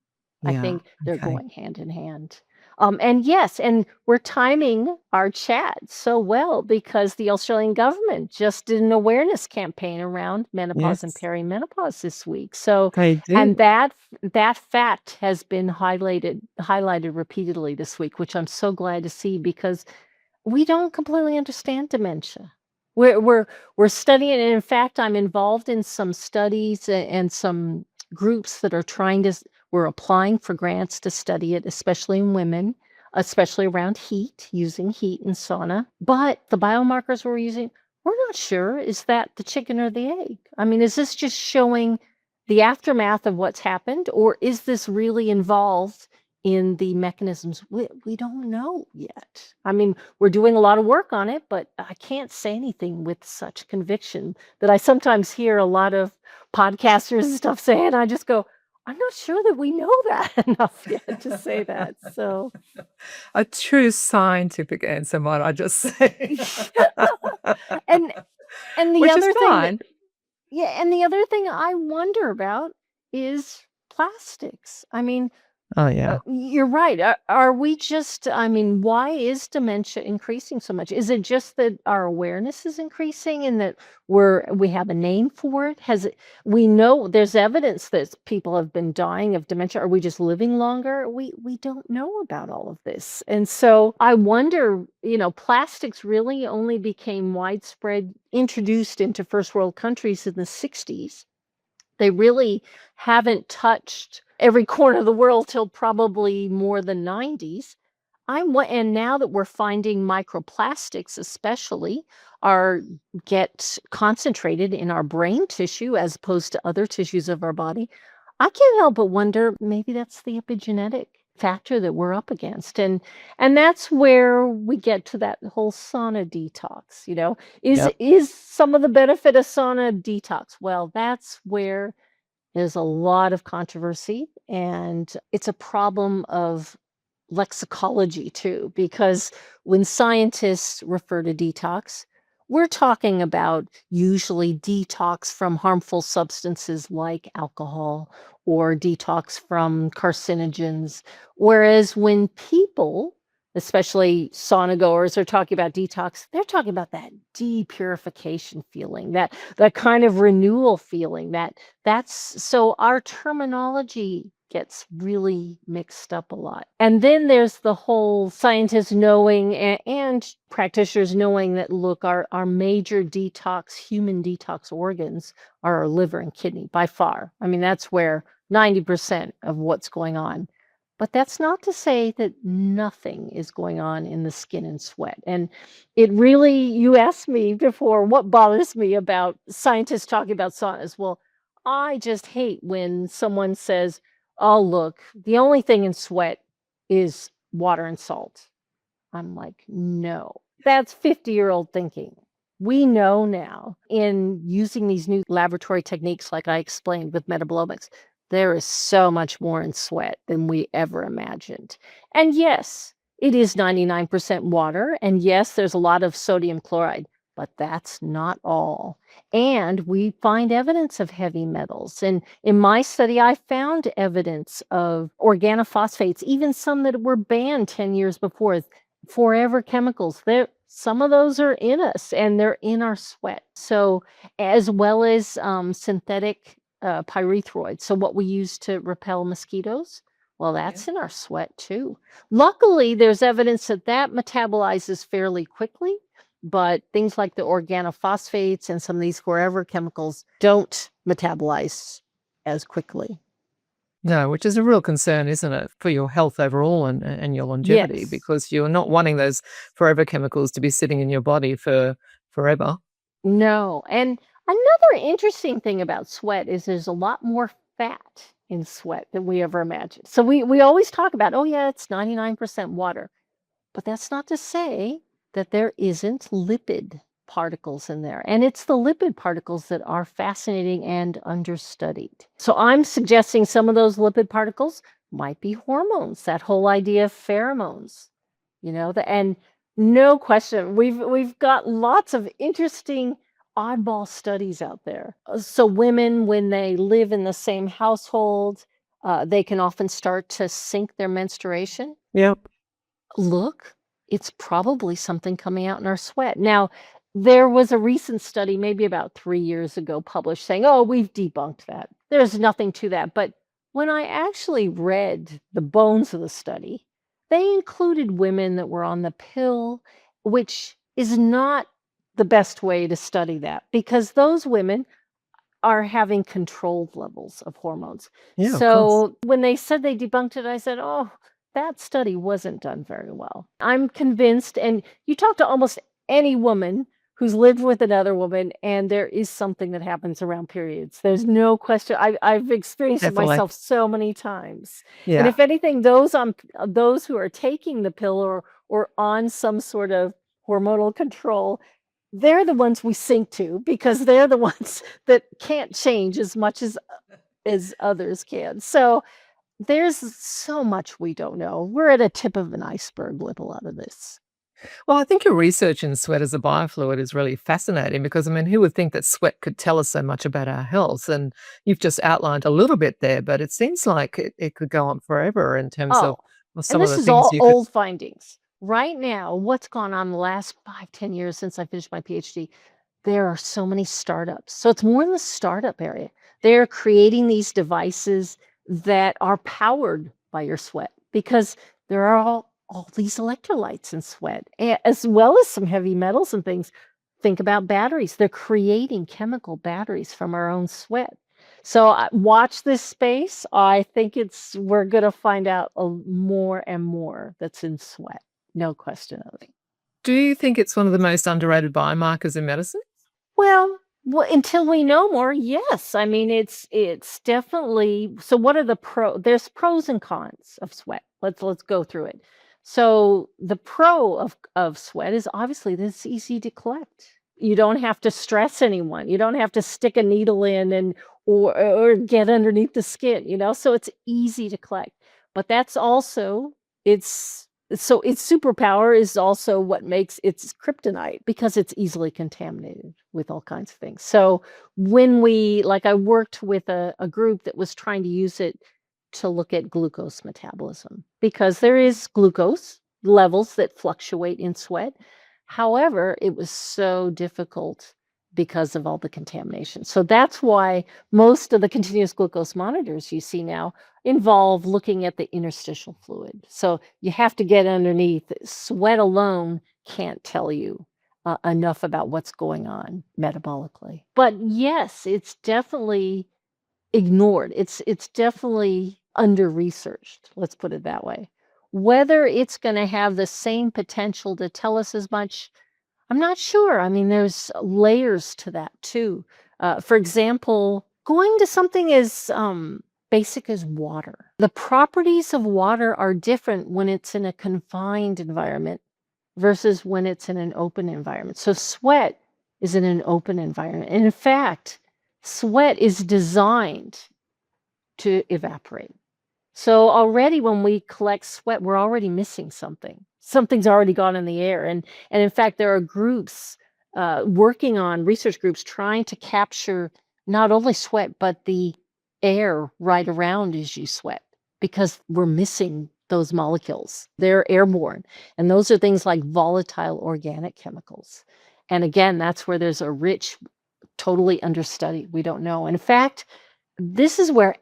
I think they're going hand in hand. And yes, and we're timing our chat so well because the Australian government just did an awareness campaign around menopause and perimenopause this week. So, and that fact has been highlighted repeatedly this week, which I'm so glad to see because we don't completely understand dementia. We're studying it. And in fact, I'm involved in some studies and some groups that are we're applying for grants to study it, especially in women, especially around heat, using heat and sauna. But the biomarkers we're using, we're not sure, is that the chicken or the egg? I mean, is this just showing the aftermath of what's happened, or is this really involved in the mechanisms? We don't know yet. I mean, we're doing a lot of work on it, but I can't say anything with such conviction that I sometimes hear a lot of podcasters and stuff say, and I just go, I'm not sure that we know that enough yet to say that. So, A true scientific answer, might I just say. and and the Which is other thing that fine. yeah, and the other thing I wonder about is plastics. I mean, Oh, yeah. you're right. Are we just, I mean, why is dementia increasing so much? Is it just that our awareness is increasing and that we have a name for it? We know there's evidence that people have been dying of dementia. Are we just living longer? We don't know about all of this. And so I wonder, plastics really only became widespread, introduced into first world countries in the 60s. They really haven't touched every corner of the world till probably more the 90s. And now that we're finding microplastics especially are get concentrated in our brain tissue as opposed to other tissues of our body, I can't help but wonder maybe that's the epigenetic factor that we're up against. And that's where we get to that whole sauna detox, Is Yep. is some of the benefit of sauna detox? Well, that's where there's a lot of controversy, and it's a problem of lexicology too, because when scientists refer to detox, we're talking about usually detox from harmful substances like alcohol or detox from carcinogens. Whereas when people, especially sauna goers, are talking about detox, they're talking about that depurification feeling, that kind of renewal feeling. That's so our terminology gets really mixed up a lot. And then there's the whole scientists knowing and practitioners knowing that, look, our major detox, human detox organs are our liver and kidney by far. I mean, that's where 90% of what's going on. But that's not to say that nothing is going on in the skin and sweat. And it really, you asked me before, what bothers me about scientists talking about saunas? Well, I just hate when someone says, oh, look, the only thing in sweat is water and salt. I'm like, no, that's 50-year-old thinking. We know now in using these new laboratory techniques, like I explained with metabolomics, there is so much more in sweat than we ever imagined. And yes, it is 99% water. And yes, there's a lot of sodium chloride, but that's not all. And we find evidence of heavy metals. And in my study, I found evidence of organophosphates, even some that were banned 10 years before, forever chemicals. Some of those are in us and they're in our sweat. So, as well as synthetic pyrethroids. So, what we use to repel mosquitoes, well, that's in our sweat too. Luckily, there's evidence that metabolizes fairly quickly, but things like the organophosphates and some of these forever chemicals don't metabolize as quickly. No, which is a real concern, isn't it, for your health overall and your longevity, Yes. because you're not wanting those forever chemicals to be sitting in your body for forever. No. And another interesting thing about sweat is there's a lot more fat in sweat than we ever imagined. So we always talk about, oh yeah, it's 99% water. But that's not to say that there isn't lipid particles in there. And it's the lipid particles that are fascinating and understudied. So I'm suggesting some of those lipid particles might be hormones, that whole idea of pheromones, and no question, we've got lots of interesting oddball studies out there. So women, when they live in the same household, they can often start to sync their menstruation. Yep. Look, it's probably something coming out in our sweat. Now, there was a recent study, maybe about 3 years ago, published saying, oh, we've debunked that. There's nothing to that. But when I actually read the bones of the study, they included women that were on the pill, which is not the best way to study that because those women are having controlled levels of hormones. Yeah, of course. So when they said they debunked it, I said, oh, that study wasn't done very well. I'm convinced, and you talk to almost any woman who's lived with another woman, and there is something that happens around periods. There's no question. I've experienced it Definitely. myself so many times. And Yeah. if anything, those who are taking the pill or on some sort of hormonal control, they're the ones we sink to because they're the ones that can't change as much as others can. So there's so much we don't know. We're at a tip of an iceberg with a lot of this. Well, I think your research in sweat as a biofluid is really fascinating because, I mean, who would think that sweat could tell us so much about our health? And you've just outlined a little bit there, but it seems like it could go on forever in terms Oh, of and some of this the is things all you could. old findings. Right now, what's gone on the last 5, 10 years since I finished my PhD, there are so many startups. So it's more in the startup area. They're creating these devices that are powered by your sweat because there are all these electrolytes in sweat, as well as some heavy metals and things. Think about batteries. They're creating chemical batteries from our own sweat. So watch this space. I think we're going to find out more and more that's in sweat. No question of it. Do you think it's one of the most underrated biomarkers in medicine? Well, until we know more, yes. I mean, it's definitely. So, what are the There's pros and cons of sweat. Let's go through it. So, the pro of sweat is obviously that it's easy to collect. You don't have to stress anyone. You don't have to stick a needle in or get underneath the skin. So it's easy to collect. But that's also it's its superpower is also what makes its kryptonite because it's easily contaminated with all kinds of things. So I worked with a group that was trying to use it to look at glucose metabolism because there is glucose levels that fluctuate in sweat. However, it was so difficult because of all the contamination. So that's why most of the continuous glucose monitors you see now involve looking at the interstitial fluid. So you have to get underneath. Sweat alone can't tell you enough about what's going on metabolically. But yes, it's definitely ignored. It's definitely under researched. Let's put it that way. Whether it's going to have the same potential to tell us as much, I'm not sure. I mean, there's layers to that too. For example, going to something as basic as water. The properties of water are different when it's in a confined environment versus when it's in an open environment. So sweat is in an open environment. And in fact, sweat is designed to evaporate. So already when we collect sweat, we're already missing something. Something's already gone in the air. And in fact, there are groups working on research groups trying to capture not only sweat, but the air right around as you sweat because we're missing those molecules. They're airborne. And those are things like volatile organic chemicals. And again, that's where there's a rich, totally understudied. We don't know. In fact, this is where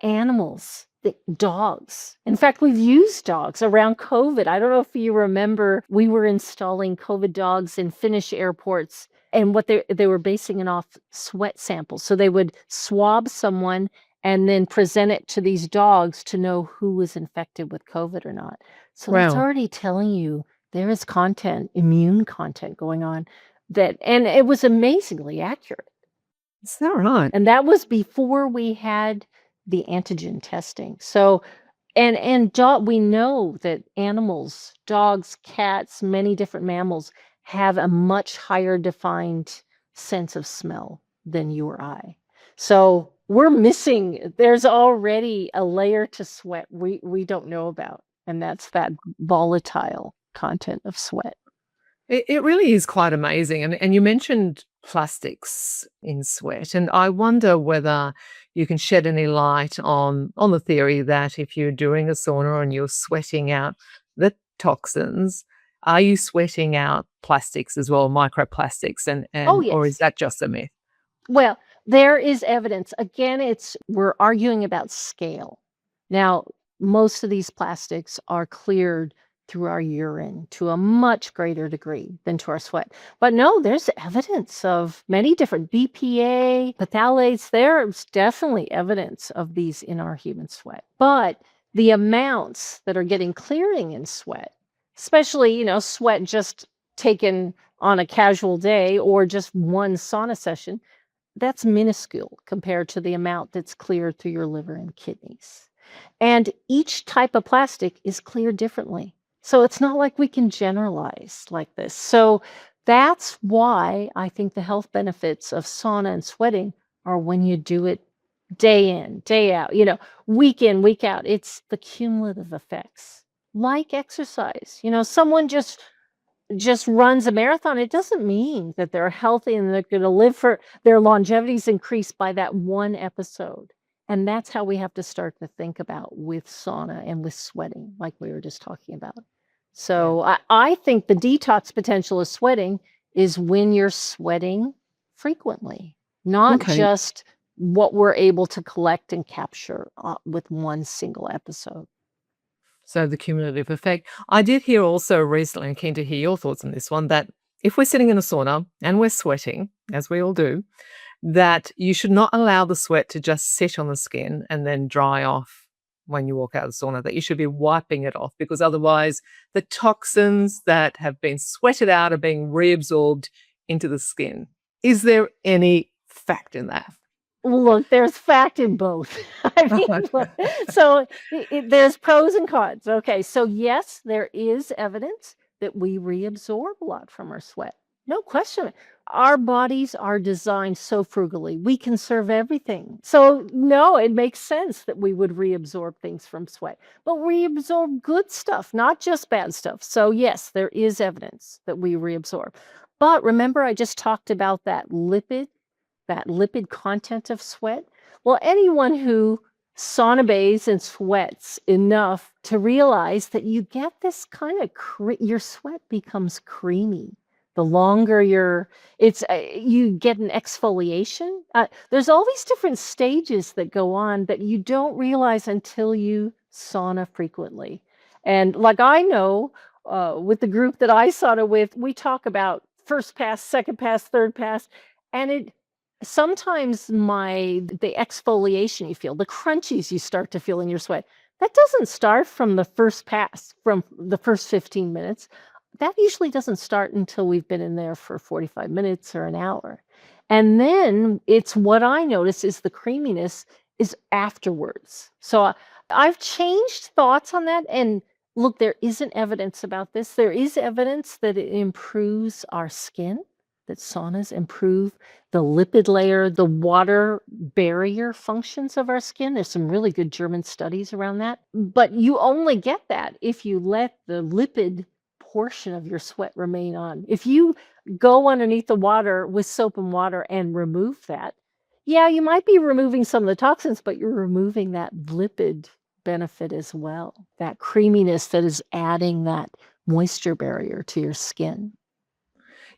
dogs. In fact, we've used dogs around COVID. I don't know if you remember, we were installing COVID dogs in Finnish airports, and what they were basing it off sweat samples. So they would swab someone and then present it to these dogs to know who was infected with COVID or not. So that's Wow. already telling you there is immune content going on and it was amazingly accurate. Is that right? And that was before we had the antigen testing. So, we know that animals, dogs, cats, many different mammals have a much higher defined sense of smell than you or I. So there's already a layer to sweat we don't know about, and that's that volatile content of sweat. It really is quite amazing. And you mentioned plastics in sweat, and I wonder whether you can shed any light on the theory that if you're doing a sauna and you're sweating out the toxins, are you sweating out plastics as well, microplastics, Oh, and or is yes. that just a myth? Well, there is evidence. Again, we're arguing about scale. Now, most of these plastics are cleared through our urine to a much greater degree than to our sweat. But no, there's evidence of many different BPA, phthalates. There's definitely evidence of these in our human sweat. But the amounts that are getting clearing in sweat, especially, sweat just taken on a casual day or just one sauna session, that's minuscule compared to the amount that's cleared through your liver and kidneys. And each type of plastic is cleared differently. So it's not like we can generalize like this. So That's why I think the health benefits of sauna and sweating are when you do it day in, day out, week in, week out. It's the cumulative effects. Like exercise. Someone just runs a marathon, it doesn't mean that they're healthy and they're going to live for their longevity's increased by that one episode. And that's how we have to start to think about with sauna and with sweating, like we were just talking about. Yeah. So I think the detox potential of sweating is when you're sweating frequently, not Okay. just what we're able to collect and capture with one single episode. So the cumulative effect. I did hear also recently, I'm keen to hear your thoughts on this one, that if we're sitting in a sauna and we're sweating, as we all do, that you should not allow the sweat to just sit on the skin and then dry off when you walk out of the sauna, that you should be wiping it off, because otherwise the toxins that have been sweated out are being reabsorbed into the skin. Is there any fact in that? Look, there's fact in both. I mean, look, so there's pros and cons. Okay, so yes, there is evidence that we reabsorb a lot from our sweat. No question. Our bodies are designed so frugally. We conserve everything. So no, it makes sense that we would reabsorb things from sweat. But we absorb good stuff, not just bad stuff. So yes, there is evidence that we reabsorb. But remember, I just talked about that lipid content of sweat. Well, anyone who sauna bathes and sweats enough to realize that you get this kind of your sweat becomes creamy. The longer you get an exfoliation. There's all these different stages that go on that you don't realize until you sauna frequently. And like I know, with the group that I sauna with, we talk about first pass, second pass, third pass, and sometimes the exfoliation you feel, the crunchies you start to feel in your sweat, that doesn't start from the first pass, from the first 15 minutes. That usually doesn't start until we've been in there for 45 minutes or an hour. And then it's what I notice is the creaminess is afterwards. So I've changed thoughts on that. And look, there isn't evidence about this. There is evidence that it improves our skin, that saunas improve the lipid layer, the water barrier functions of our skin. There's some really good German studies around that. But you only get that if you let the lipid portion of your sweat remain on. If you go underneath the water with soap and water and remove that, yeah, you might be removing some of the toxins, but you're removing that lipid benefit as well, that creaminess that is adding that moisture barrier to your skin.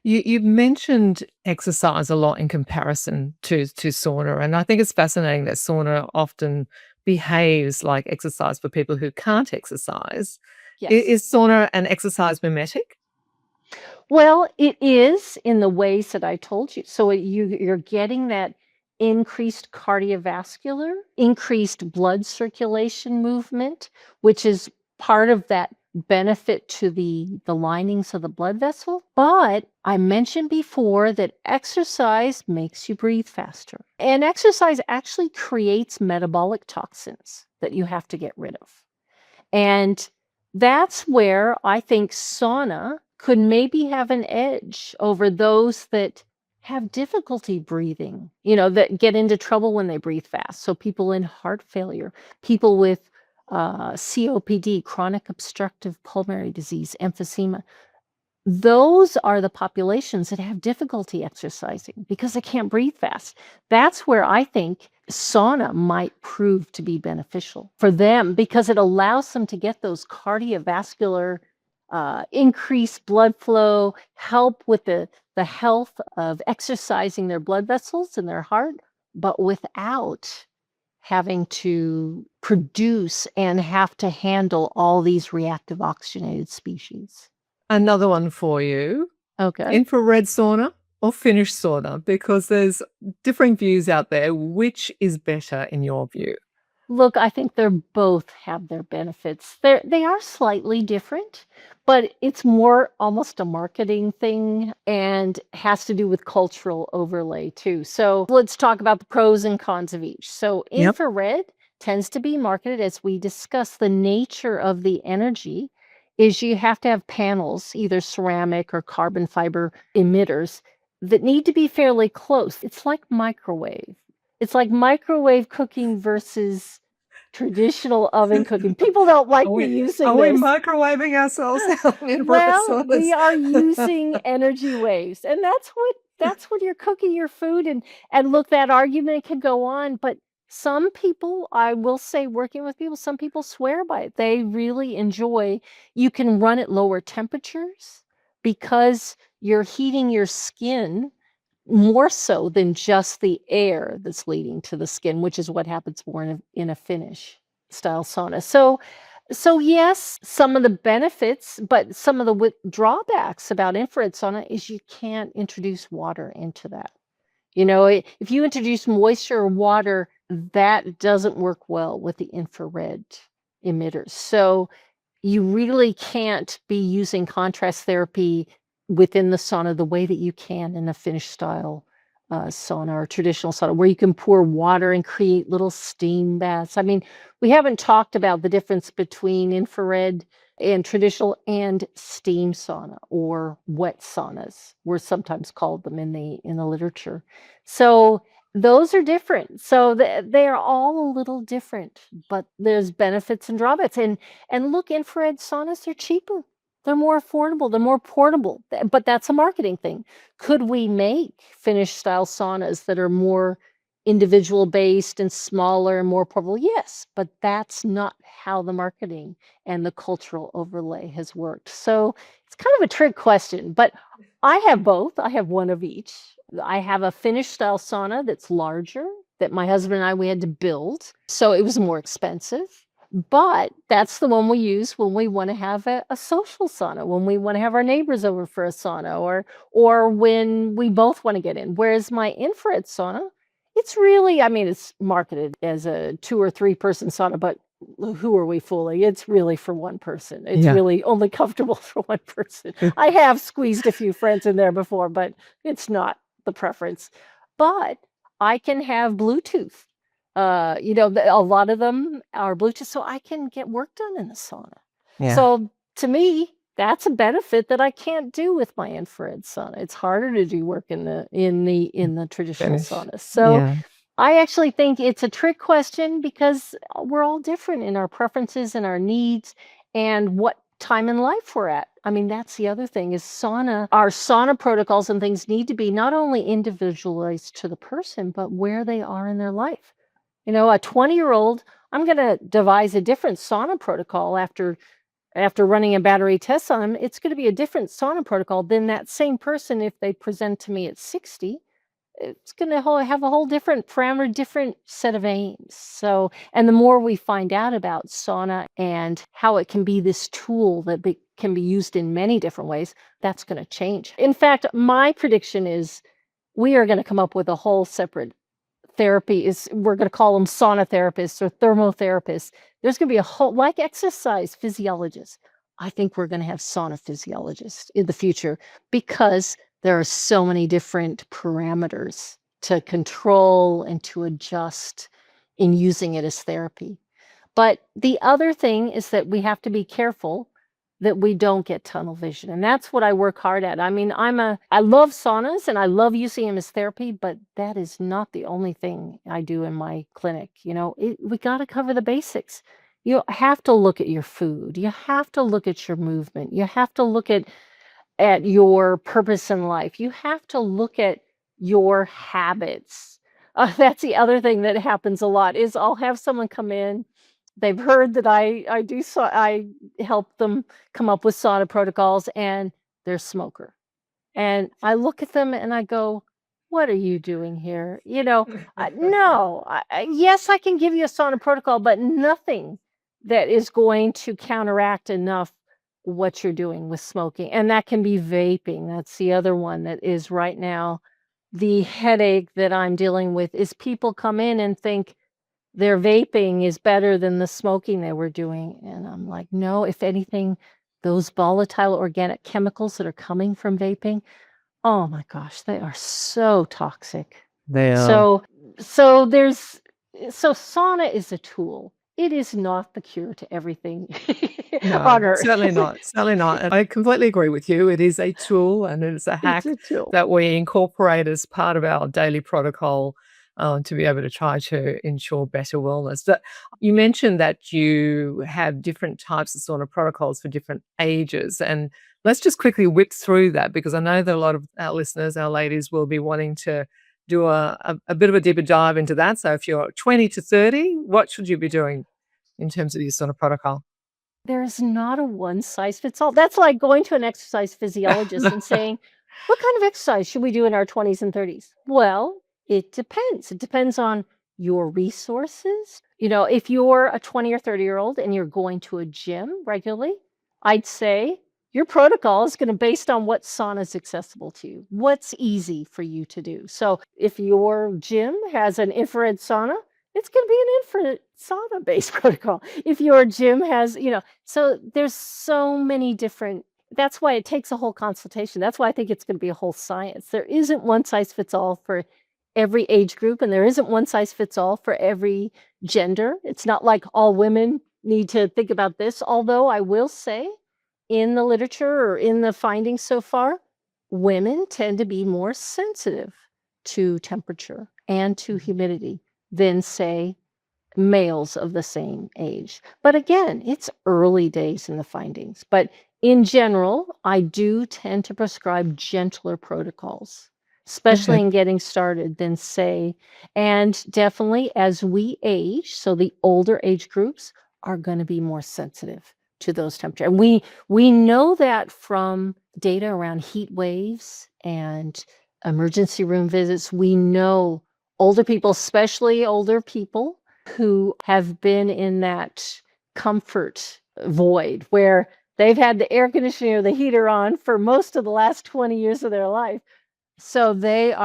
You've mentioned exercise a lot in comparison to sauna, and I think it's fascinating that sauna often behaves like exercise for people who can't exercise. Yes. Is sauna an exercise mimetic? Well, it is in the ways that I told you. So you're getting that increased cardiovascular, increased blood circulation movement, which is part of that benefit to the linings of the blood vessel. But I mentioned before that exercise makes you breathe faster. And exercise actually creates metabolic toxins that you have to get rid of. And that's where I think sauna could maybe have an edge over those that have difficulty breathing, that get into trouble when they breathe fast. So people in heart failure, people with COPD, chronic obstructive pulmonary disease, emphysema. Those are the populations that have difficulty exercising because they can't breathe fast. That's where I think sauna might prove to be beneficial for them because it allows them to get those cardiovascular increased blood flow, help with the health of exercising their blood vessels in their heart, but without having to produce and have to handle all these reactive oxygenated species. Another one for you. Okay. Infrared sauna or Finnish sauna? Because there's differing views out there. Which is better in your view? Look, I think they're both have their benefits. They are slightly different, but it's more almost a marketing thing and has to do with cultural overlay too. So let's talk about the pros and cons of each. So Yep. infrared tends to be marketed, as we discussed, the nature of the energy is you have to have panels, either ceramic or carbon fiber emitters, that need to be fairly close. It's like microwave. It's like microwave cooking versus traditional oven cooking. People don't Are like me we using this. microwaving ourselves now in infrared Well, we saunas? are using energy waves, and that's when you're cooking your food. And look, that argument can go on, but some people, I will say, working with people, some people swear by it. They really enjoy. You can run at lower temperatures because you're heating your skin more so than just the air that's leading to the skin, which is what happens more in a finish style sauna. So yes, some of the benefits, but some of the drawbacks about infrared sauna is you can't introduce water into that. If you introduce moisture or water, that doesn't work well with the infrared emitters. So you really can't be using contrast therapy within the sauna the way that you can in a Finnish style sauna or traditional sauna, where you can pour water and create little steam baths. I mean, we haven't talked about the difference between infrared and traditional and steam sauna, or wet saunas, we're sometimes called them in the literature. So those are different. So they are all a little different, but there's benefits and drawbacks. And look, infrared saunas are cheaper. They're more affordable. They're more portable. But that's a marketing thing. Could we make Finnish style saunas that are more individual based and smaller and more portable? Yes, but that's not how the marketing and the cultural overlay has worked. So it's kind of a trick question, but I have both. I have one of each. I have a Finnish style sauna that's larger, that my husband and we had to build. So it was more expensive. But that's the one we use when we want to have a social sauna, when we want to have our neighbors over for a sauna, or when we both want to get in. Whereas my infrared sauna, it's really, I mean, it's marketed as a 2 or 3 person sauna, but who are we fooling? It's really for one person. It's Yeah. really only comfortable for one person. I have squeezed a few friends in there before, but it's not the preference. But I can have Bluetooth. A lot of them are Bluetooth, so I can get work done in the sauna. Yeah. So to me, that's a benefit that I can't do with my infrared sauna. It's harder to do work in the traditional Finish. sauna. So Yeah. I actually think it's a trick question because we're all different in our preferences and our needs and what time in life we're at. I mean, that's the other thing is our sauna protocols and things need to be not only individualized to the person, but where they are in their life. A 20-year-old, I'm going to devise a different sauna protocol after running a battery test on them. It's going to be a different sauna protocol than that same person if they present to me at 60. It's going to have a whole different parameter, different set of aims. So, and the more we find out about sauna and how it can be this tool that can be used in many different ways, that's going to change. In fact, my prediction is we are going to come up with a whole separate therapy. We're going to call them sauna therapists or thermotherapists. There's going to be a whole, like exercise physiologists. I think we're going to have sauna physiologists in the future because there are so many different parameters to control and to adjust in using it as therapy. But the other thing is that we have to be careful that we don't get tunnel vision. And that's what I work hard at. I mean, I love saunas and I love using them as therapy, but that is not the only thing I do in my clinic. We got to cover the basics. You have to look at your food. You have to look at your movement. You have to look at your purpose in life. You have to look at your habits. That's the other thing that happens a lot is I'll have someone come in. They've heard that I help them come up with sauna protocols, and they're a smoker. And I look at them and I go, "What are you doing here?" No. Yes, I can give you a sauna protocol, but nothing that is going to counteract enough what you're doing with smoking. And that can be vaping. That's the other one that is right now. The headache that I'm dealing with is people come in and think their vaping is better than the smoking they were doing. And I'm like, no, if anything, those volatile organic chemicals that are coming from vaping, oh my gosh, they are so toxic. They are. So sauna is a tool. it is not the cure to everything No, on earth. certainly not. Certainly not. And I completely agree with you. It is a tool and it's a It's hack a tool. that we incorporate as part of our daily protocol to be able to try to ensure better wellness. But you mentioned that you have different types of sauna protocols for different ages. And let's just quickly whip through that because I know that a lot of our listeners, our ladies, will be wanting to do a bit of a deeper dive into that. So if you're 20 to 30, what should you be doing in terms of your sauna protocol? There's not a one size fits all. That's like going to an exercise physiologist and saying, "What kind of exercise should we do in our 20s and 30s?" Well, it depends. It depends on your resources. If you're a 20 or 30-year-old and you're going to a gym regularly, I'd say your protocol is going to be based on what sauna is accessible to you, what's easy for you to do. So if your gym has an infrared sauna, it's going to be an infrared sauna based protocol. If your gym has, so there's so many different. That's why it takes a whole consultation. That's why I think it's going to be a whole science. There isn't one size fits all for every age group, and there isn't one size fits all for every gender. It's not like all women need to think about this. Although I will say, in the literature or in the findings so far, women tend to be more sensitive to temperature and to humidity than, say, males of the same age. But again, it's early days in the findings. But in general, I do tend to prescribe gentler protocols, especially Okay. in getting started, than say, and definitely as we age, so the older age groups are going to be more sensitive to those temperatures. And we know that from data around heat waves and emergency room visits. We know older people, especially older people who have been in that comfort void where they've had the air conditioner or the heater on for most of the last 20 years of their life. So their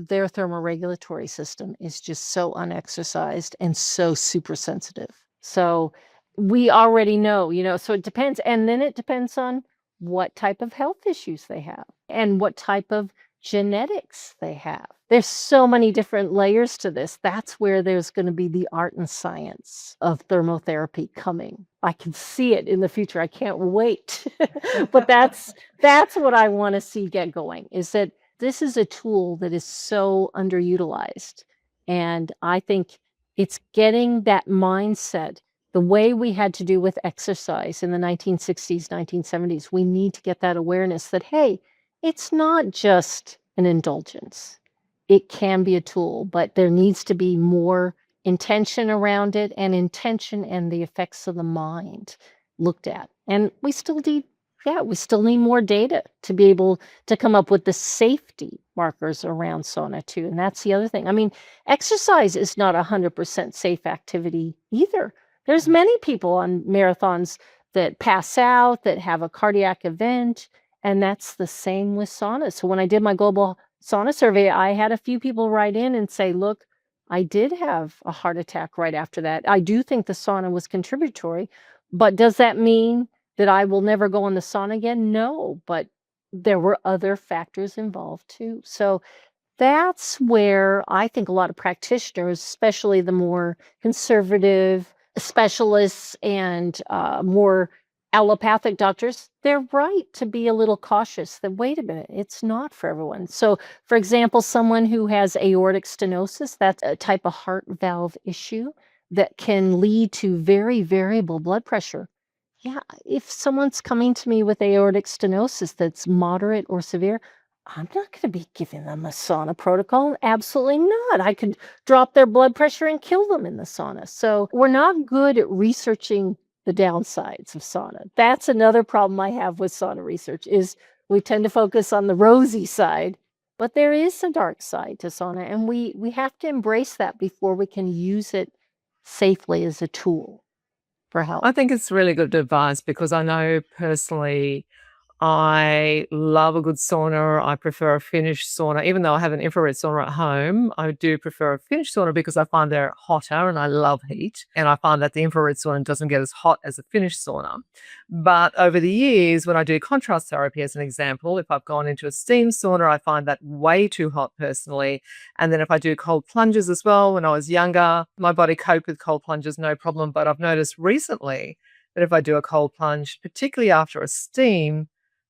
thermoregulatory system is just so unexercised and so super sensitive. So we already know, so it depends. And then it depends on what type of health issues they have and what type of genetics they have. There's so many different layers to this. That's where there's going to be the art and science of thermotherapy coming. I can see it in the future. I can't wait. But that's what I want to see get going, is that this is a tool that is so underutilized. And I think it's getting that mindset the way we had to do with exercise in the 1960s, 1970s. We need to get that awareness that, hey, it's not just an indulgence. It can be a tool, but there needs to be more intention around it, and intention and the effects of the mind looked at. And we still need more data to be able to come up with the safety markers around sauna too. And that's the other thing. I mean, exercise is not 100% safe activity either. There's many people on marathons that pass out, that have a cardiac event, and that's the same with sauna. So when I did my global sauna survey, I had a few people write in and say, look, I did have a heart attack right after that. I do think the sauna was contributory, but does that mean that I will never go in the sauna again? No, but there were other factors involved too. So that's where I think a lot of practitioners, especially the more conservative specialists and more allopathic doctors, they're right to be a little cautious that, wait a minute, it's not for everyone. So, for example, someone who has aortic stenosis, that's a type of heart valve issue that can lead to very variable blood pressure. Yeah, if someone's coming to me with aortic stenosis that's moderate or severe, I'm not going to be giving them a sauna protocol. Absolutely not. I could drop their blood pressure and kill them in the sauna. So we're not good at researching the downsides of sauna. That's another problem I have with sauna research, is we tend to focus on the rosy side, but there is a dark side to sauna, and we have to embrace that before we can use it safely as a tool for health. I think it's really good advice because I know personally I love a good sauna. I prefer a Finnish sauna. Even though I have an infrared sauna at home, I do prefer a Finnish sauna because I find they're hotter and I love heat. And I find that the infrared sauna doesn't get as hot as a Finnish sauna. But over the years, when I do contrast therapy, as an example, if I've gone into a steam sauna, I find that way too hot personally. And then if I do cold plunges as well, when I was younger, my body coped with cold plunges, no problem. But I've noticed recently that if I do a cold plunge, particularly after a steam,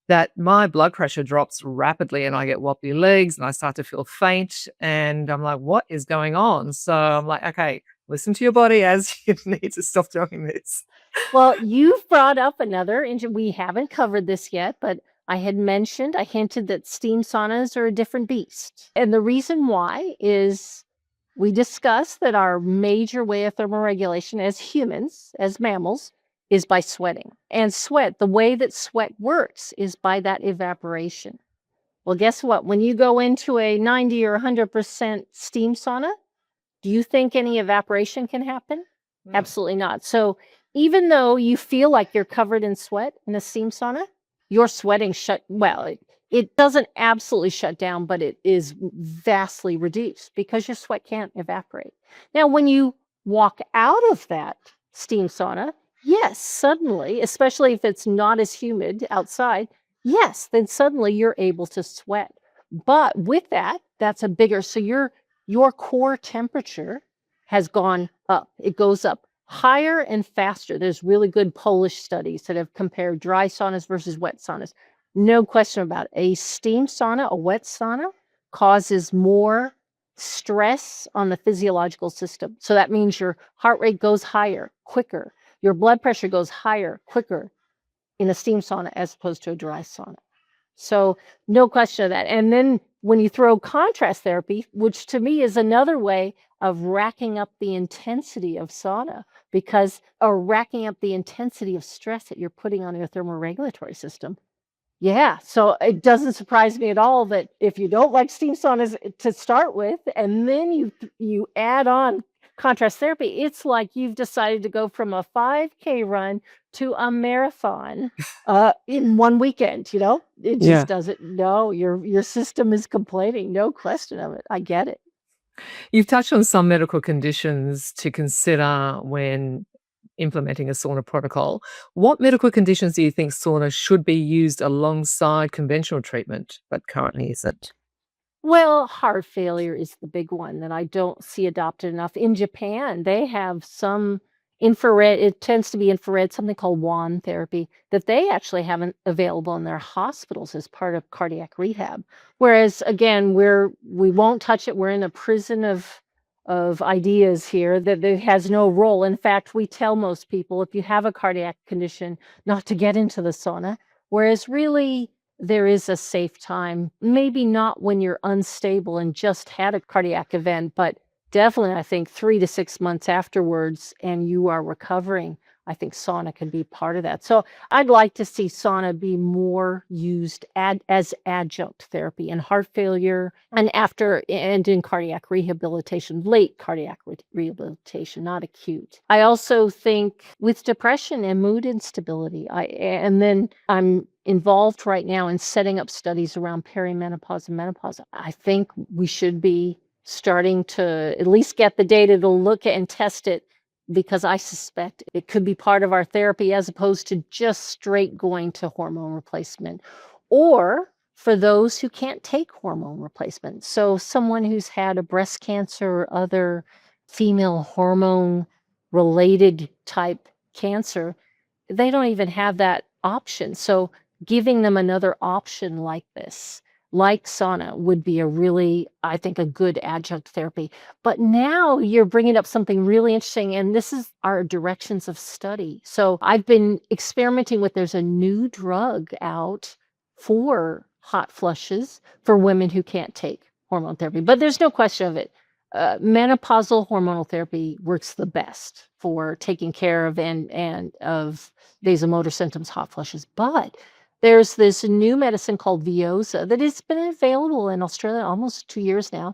that my blood pressure drops rapidly and I get wobbly legs and I start to feel faint. And I'm like, what is going on? So I'm like, okay, listen to your body as you need to stop doing this. Well, you've brought up another we haven't covered this yet, but I hinted that steam saunas are a different beast. And the reason why is we discussed that our major way of thermoregulation as humans, as mammals, is by sweating. And the way that sweat works is by that evaporation. Well, guess what? When you go into a 90 or 100% steam sauna, do you think any evaporation can happen? No. Absolutely not. So even though you feel like you're covered in sweat in a steam sauna, your sweating it doesn't absolutely shut down, but it is vastly reduced because your sweat can't evaporate. Now, when you walk out of that steam sauna, yes, suddenly, especially if it's not as humid outside, yes, then suddenly you're able to sweat. But with that, that's a bigger, so your core temperature has gone up. It goes up higher and faster. There's really good Polish studies that have compared dry saunas versus wet saunas. No question about it. A steam sauna, a wet sauna, causes more stress on the physiological system. So that means your heart rate goes higher, quicker. Your blood pressure goes higher, quicker in a steam sauna as opposed to a dry sauna. So no question of that. And then when you throw contrast therapy, which to me is another way of racking up the intensity of sauna, or racking up the intensity of stress that you're putting on your thermoregulatory system. Yeah, so it doesn't surprise me at all that if you don't like steam saunas to start with, and then you add on contrast therapy, it's like you've decided to go from a 5K run to a marathon in one weekend. It Yeah. just doesn't. No, your system is complaining. No question of it. I get it. You've touched on some medical conditions to consider when implementing a sauna protocol. What medical conditions do you think sauna should be used alongside conventional treatment, but currently isn't? Well, heart failure is the big one that I don't see adopted enough. In Japan, they have some infrared, it tends to be infrared, something called WAN therapy, that they actually have available in their hospitals as part of cardiac rehab. Whereas again, we won't touch it. We're in a prison of ideas here that it has no role. In fact, we tell most people if you have a cardiac condition not to get into the sauna, whereas really there is a safe time, maybe not when you're unstable and just had a cardiac event, but definitely I think 3 to 6 months afterwards and you are recovering. I think sauna can be part of that. So I'd like to see sauna be more used as adjunct therapy in heart failure and in cardiac rehabilitation, late cardiac rehabilitation, not acute. I also think with depression and mood instability, and then I'm involved right now in setting up studies around perimenopause and menopause. I think we should be starting to at least get the data to look at and test it, because I suspect it could be part of our therapy as opposed to just straight going to hormone replacement, or for those who can't take hormone replacement. So someone who's had a breast cancer or other female hormone related type cancer, they don't even have that option. So giving them another option like this, like sauna, would be I think, a good adjunct therapy. But now you're bringing up something really interesting, and this is our directions of study. So I've been experimenting there's a new drug out for hot flushes for women who can't take hormone therapy. But there's no question of it. Menopausal hormonal therapy works the best for taking care of and of vasomotor symptoms, hot flushes. But there's this new medicine called Veoza that has been available in Australia almost 2 years now.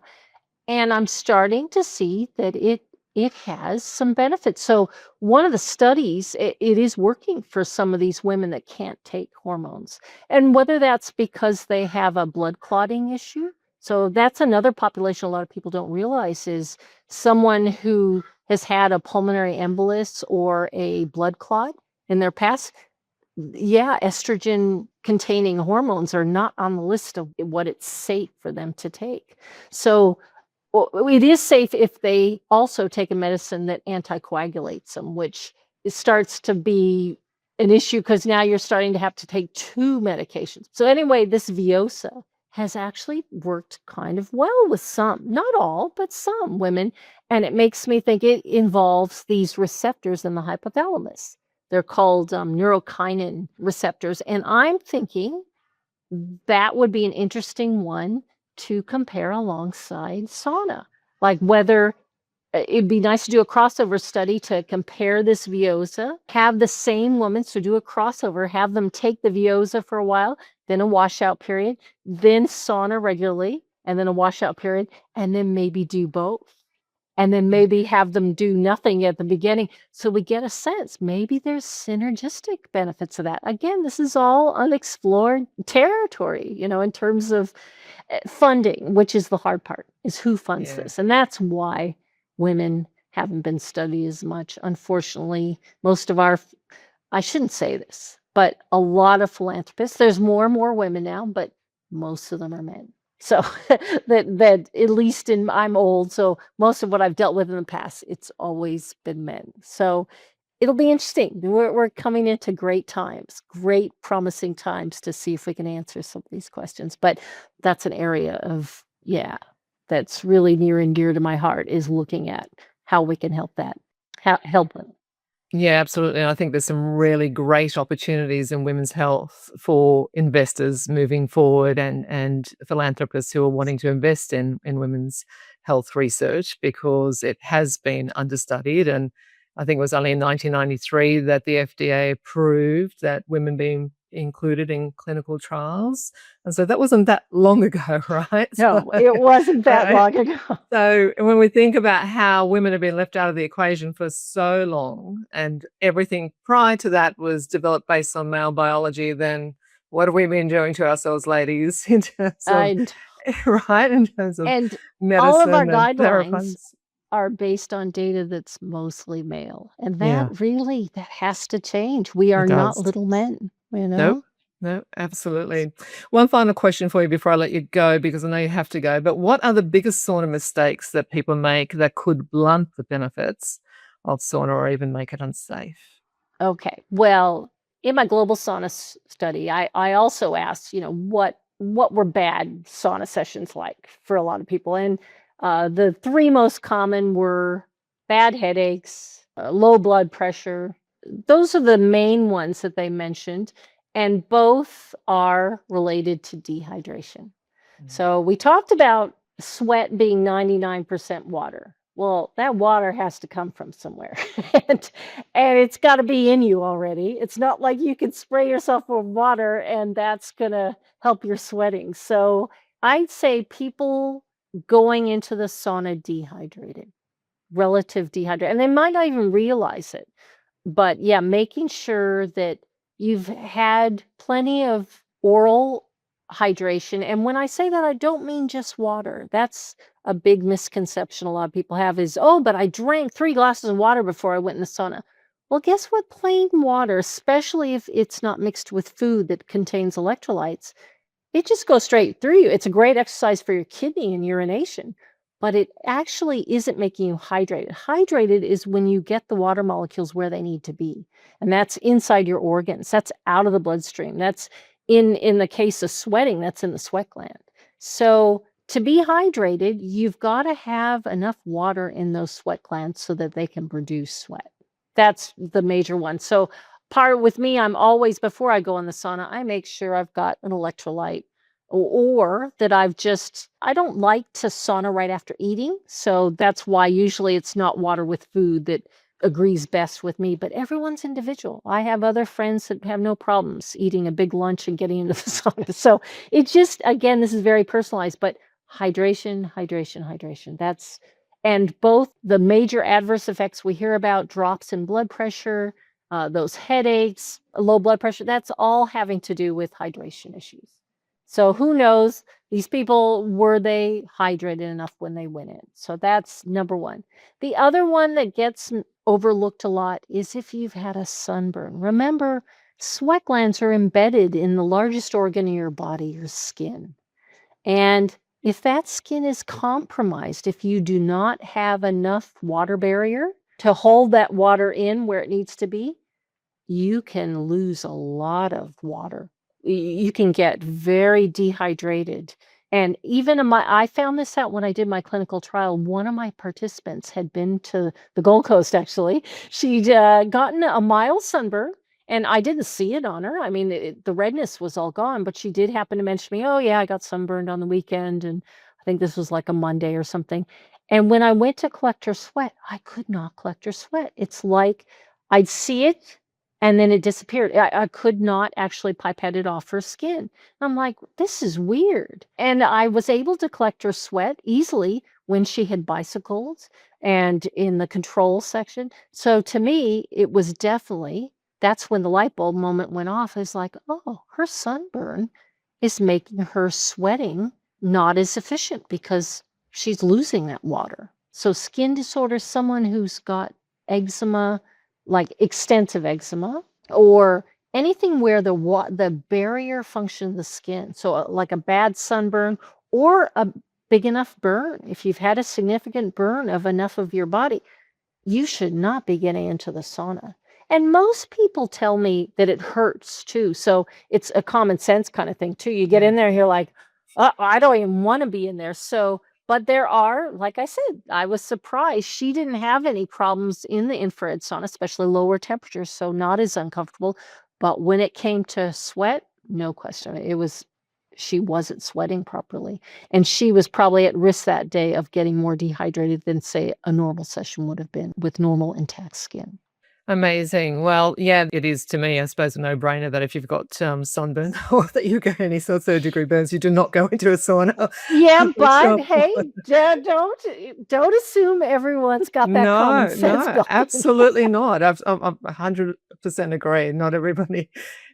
And I'm starting to see that it it has some benefits. So one of the studies, it is working for some of these women that can't take hormones. And whether that's because they have a blood clotting issue. So that's another population a lot of people don't realize is someone who has had a pulmonary embolus or a blood clot in their past. Yeah, estrogen containing hormones are not on the list of what it's safe for them to take. So it is safe if they also take a medicine that anticoagulates them, which it starts to be an issue because now you're starting to have to take 2 medications. So anyway, this Veosa has actually worked kind of well with some, not all, but some women. And it makes me think it involves these receptors in the hypothalamus. They're called neurokinin receptors. And I'm thinking that would be an interesting one to compare alongside sauna. Like whether it'd be nice to do a crossover study to compare this Veosa, have the same woman, so do a crossover, have them take the Veosa for a while, then a washout period, then sauna regularly, and then a washout period, and then maybe do both. And then maybe have them do nothing at the beginning. So we get a sense, maybe there's synergistic benefits of that. Again, this is all unexplored territory, in terms of funding, which is the hard part, is who funds Yeah. this. And that's why women haven't been studied as much. Unfortunately, most of I shouldn't say this, but a lot of philanthropists, there's more and more women now, but most of them are men. So that at least I'm old, so most of what I've dealt with in the past, it's always been men. So it'll be interesting. We're coming into great times, great promising times to see if we can answer some of these questions. But that's an area of, that's really near and dear to my heart, is looking at how we can help help them. Yeah, absolutely. And I think there's some really great opportunities in women's health for investors moving forward and philanthropists who are wanting to invest in women's health research because it has been understudied. And I think it was only in 1993 that the FDA approved that women being included in clinical trials. And so that wasn't that long ago, right? No, it wasn't that long ago. So when we think about how women have been left out of the equation for so long and everything prior to that was developed based on male biology, then what have we been doing to ourselves, ladies, in terms of, right, in terms of And medicine all of our and guidelines therapies? are based on data that's mostly male. And Yeah, that has to change. We are it not does. little men, Nope. No, absolutely. One final question for you before I let you go, because I know you have to go. But what are the biggest sauna mistakes that people make that could blunt the benefits of sauna or even make it unsafe? Okay. Well, in my global sauna study, I also asked, what were bad sauna sessions like for a lot of people, and the 3 most common were bad headaches, low blood pressure. Those are the main ones that they mentioned, and both are related to dehydration. So we talked about sweat being 99% water. Well, that water has to come from somewhere. and, and it's got to be in you already. It's not like you can spray yourself with water and that's going to help your sweating. So I'd say people going into the sauna dehydrated, relative dehydrated, and they might not even realize it. But yeah, making sure that you've had plenty of oral hydration. And when I say that, I don't mean just water. That's a big misconception a lot of people have is, oh, but I drank 3 glasses of water before I went in the sauna. Well, guess what? Plain water, especially if it's not mixed with food that contains electrolytes, it just goes straight through you. It's a great exercise for your kidney and urination, but it actually isn't making you hydrated. Hydrated is when you get the water molecules where they need to be, and that's inside your organs. That's out of the bloodstream. That's in the case of sweating, that's in the sweat gland. So to be hydrated, you've got to have enough water in those sweat glands so that they can produce sweat. That's the major one. So part with me, I'm always, before I go in the sauna, I make sure I've got an electrolyte or that I don't like to sauna right after eating. So that's why usually it's not water with food that agrees best with me, but everyone's individual. I have other friends that have no problems eating a big lunch and getting into the sauna. So it just, again, this is very personalized, but hydration, hydration, hydration. And both the major adverse effects we hear about, drops in blood pressure, those headaches, low blood pressure, that's all having to do with hydration issues. So who knows, these people, were they hydrated enough when they went in? So that's number one. The other one that gets overlooked a lot is if you've had a sunburn. Remember, sweat glands are embedded in the largest organ in your body, your skin. And if that skin is compromised, if you do not have enough water barrier to hold that water in where it needs to be, you can lose a lot of water. You can get very dehydrated. And even I found this out when I did my clinical trial. One of my participants had been to the Gold Coast, actually. She'd gotten a mild sunburn, and I didn't see it on her. I mean, the redness was all gone, but she did happen to mention to me, oh, yeah, I got sunburned on the weekend. And I think this was like a Monday or something. And when I went to collect her sweat, I could not collect her sweat. It's like I'd see it, and then it disappeared. I could not actually pipette it off her skin. I'm like, this is weird. And I was able to collect her sweat easily when she had bicycled and in the control section. So to me, it was definitely, that's when the light bulb moment went off. It's like, oh, her sunburn is making her sweating not as efficient because she's losing that water. So skin disorder, someone who's got eczema, like extensive eczema, or anything where the barrier function of the skin, so like a bad sunburn or a big enough burn. If you've had a significant burn of enough of your body, you should not be getting into the sauna. And most people tell me that it hurts too. So it's a common sense kind of thing too. You get in there, you're like, oh, I don't even want to be in there. So, but there are, like I said, I was surprised. She didn't have any problems in the infrared sauna, especially lower temperatures, so not as uncomfortable. But when it came to sweat, no question. She wasn't sweating properly. And she was probably at risk that day of getting more dehydrated than, say, a normal session would have been with normal intact skin. Amazing. Well, yeah, it is to me, I suppose, a no-brainer that if you've got sunburn or that you get any sort of third-degree burns, you do not go into a sauna. Yeah, but hey, don't assume everyone's got that common sense. No, absolutely not. I'm 100% agree. Not everybody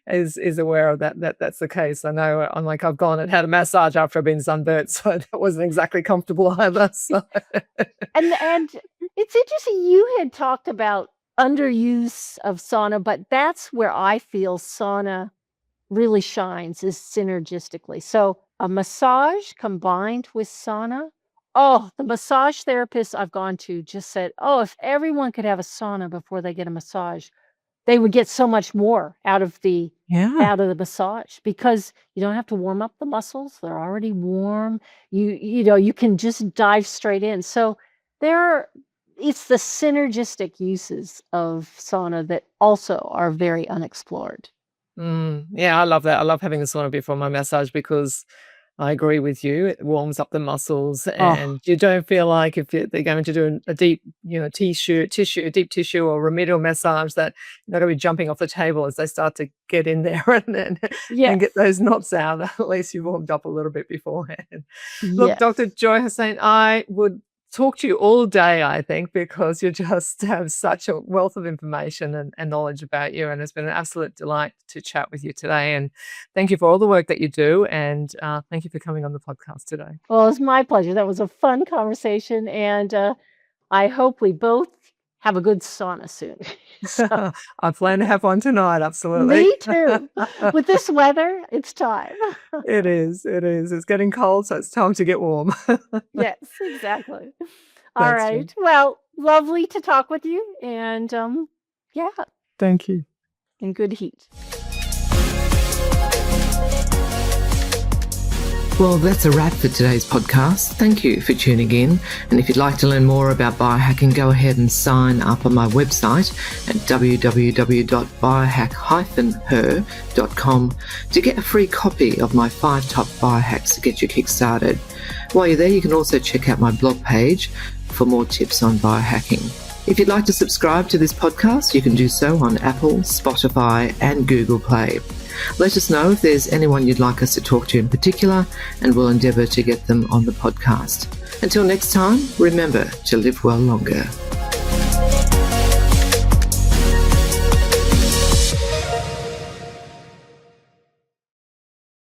is aware of that. That's the case. I know. I've gone and had a massage after I've been sunburnt, so that wasn't exactly comfortable either. So. And it's interesting. You had talked about underuse of sauna, but that's where I feel sauna really shines, is synergistically. So a massage combined with sauna. Oh, the massage therapists I've gone to just said, oh, if everyone could have a sauna before they get a massage, they would get so much more out of the massage, because you don't have to warm up the muscles. They're already warm. You can just dive straight in. So it's the synergistic uses of sauna that also are very unexplored. Yeah, I love that. I love having the sauna before my massage because I agree with you. It warms up the muscles, and you don't feel like if they're going to do a deep, deep tissue or remedial massage, that you're not going to be jumping off the table as they start to get in there and get those knots out. At least you warmed up a little bit beforehand. Look, Yes. Dr. Joy Hussain, I would talk to you all day, I think, because you just have such a wealth of information and knowledge about you. And it's been an absolute delight to chat with you today. And thank you for all the work that you do. And thank you for coming on the podcast today. Well, it's my pleasure. That was a fun conversation. And I hope we both have a good sauna soon. So, I plan to have one tonight, absolutely. me too. With this weather, it's time. It is. It's getting cold, so it's time to get warm. Yes, exactly. All Thanks, right. Jen. Well, lovely to talk with you. And Thank you. in good heat. Well, that's a wrap for today's podcast. Thank you for tuning in. And if you'd like to learn more about biohacking, go ahead and sign up on my website at www.biohack-her.com to get a free copy of my 5 top biohacks to get you kick-started. While you're there, you can also check out my blog page for more tips on biohacking. If you'd like to subscribe to this podcast, you can do so on Apple, Spotify, and Google Play. Let us know if there's anyone you'd like us to talk to in particular, and we'll endeavour to get them on the podcast. Until next time, remember to live well longer.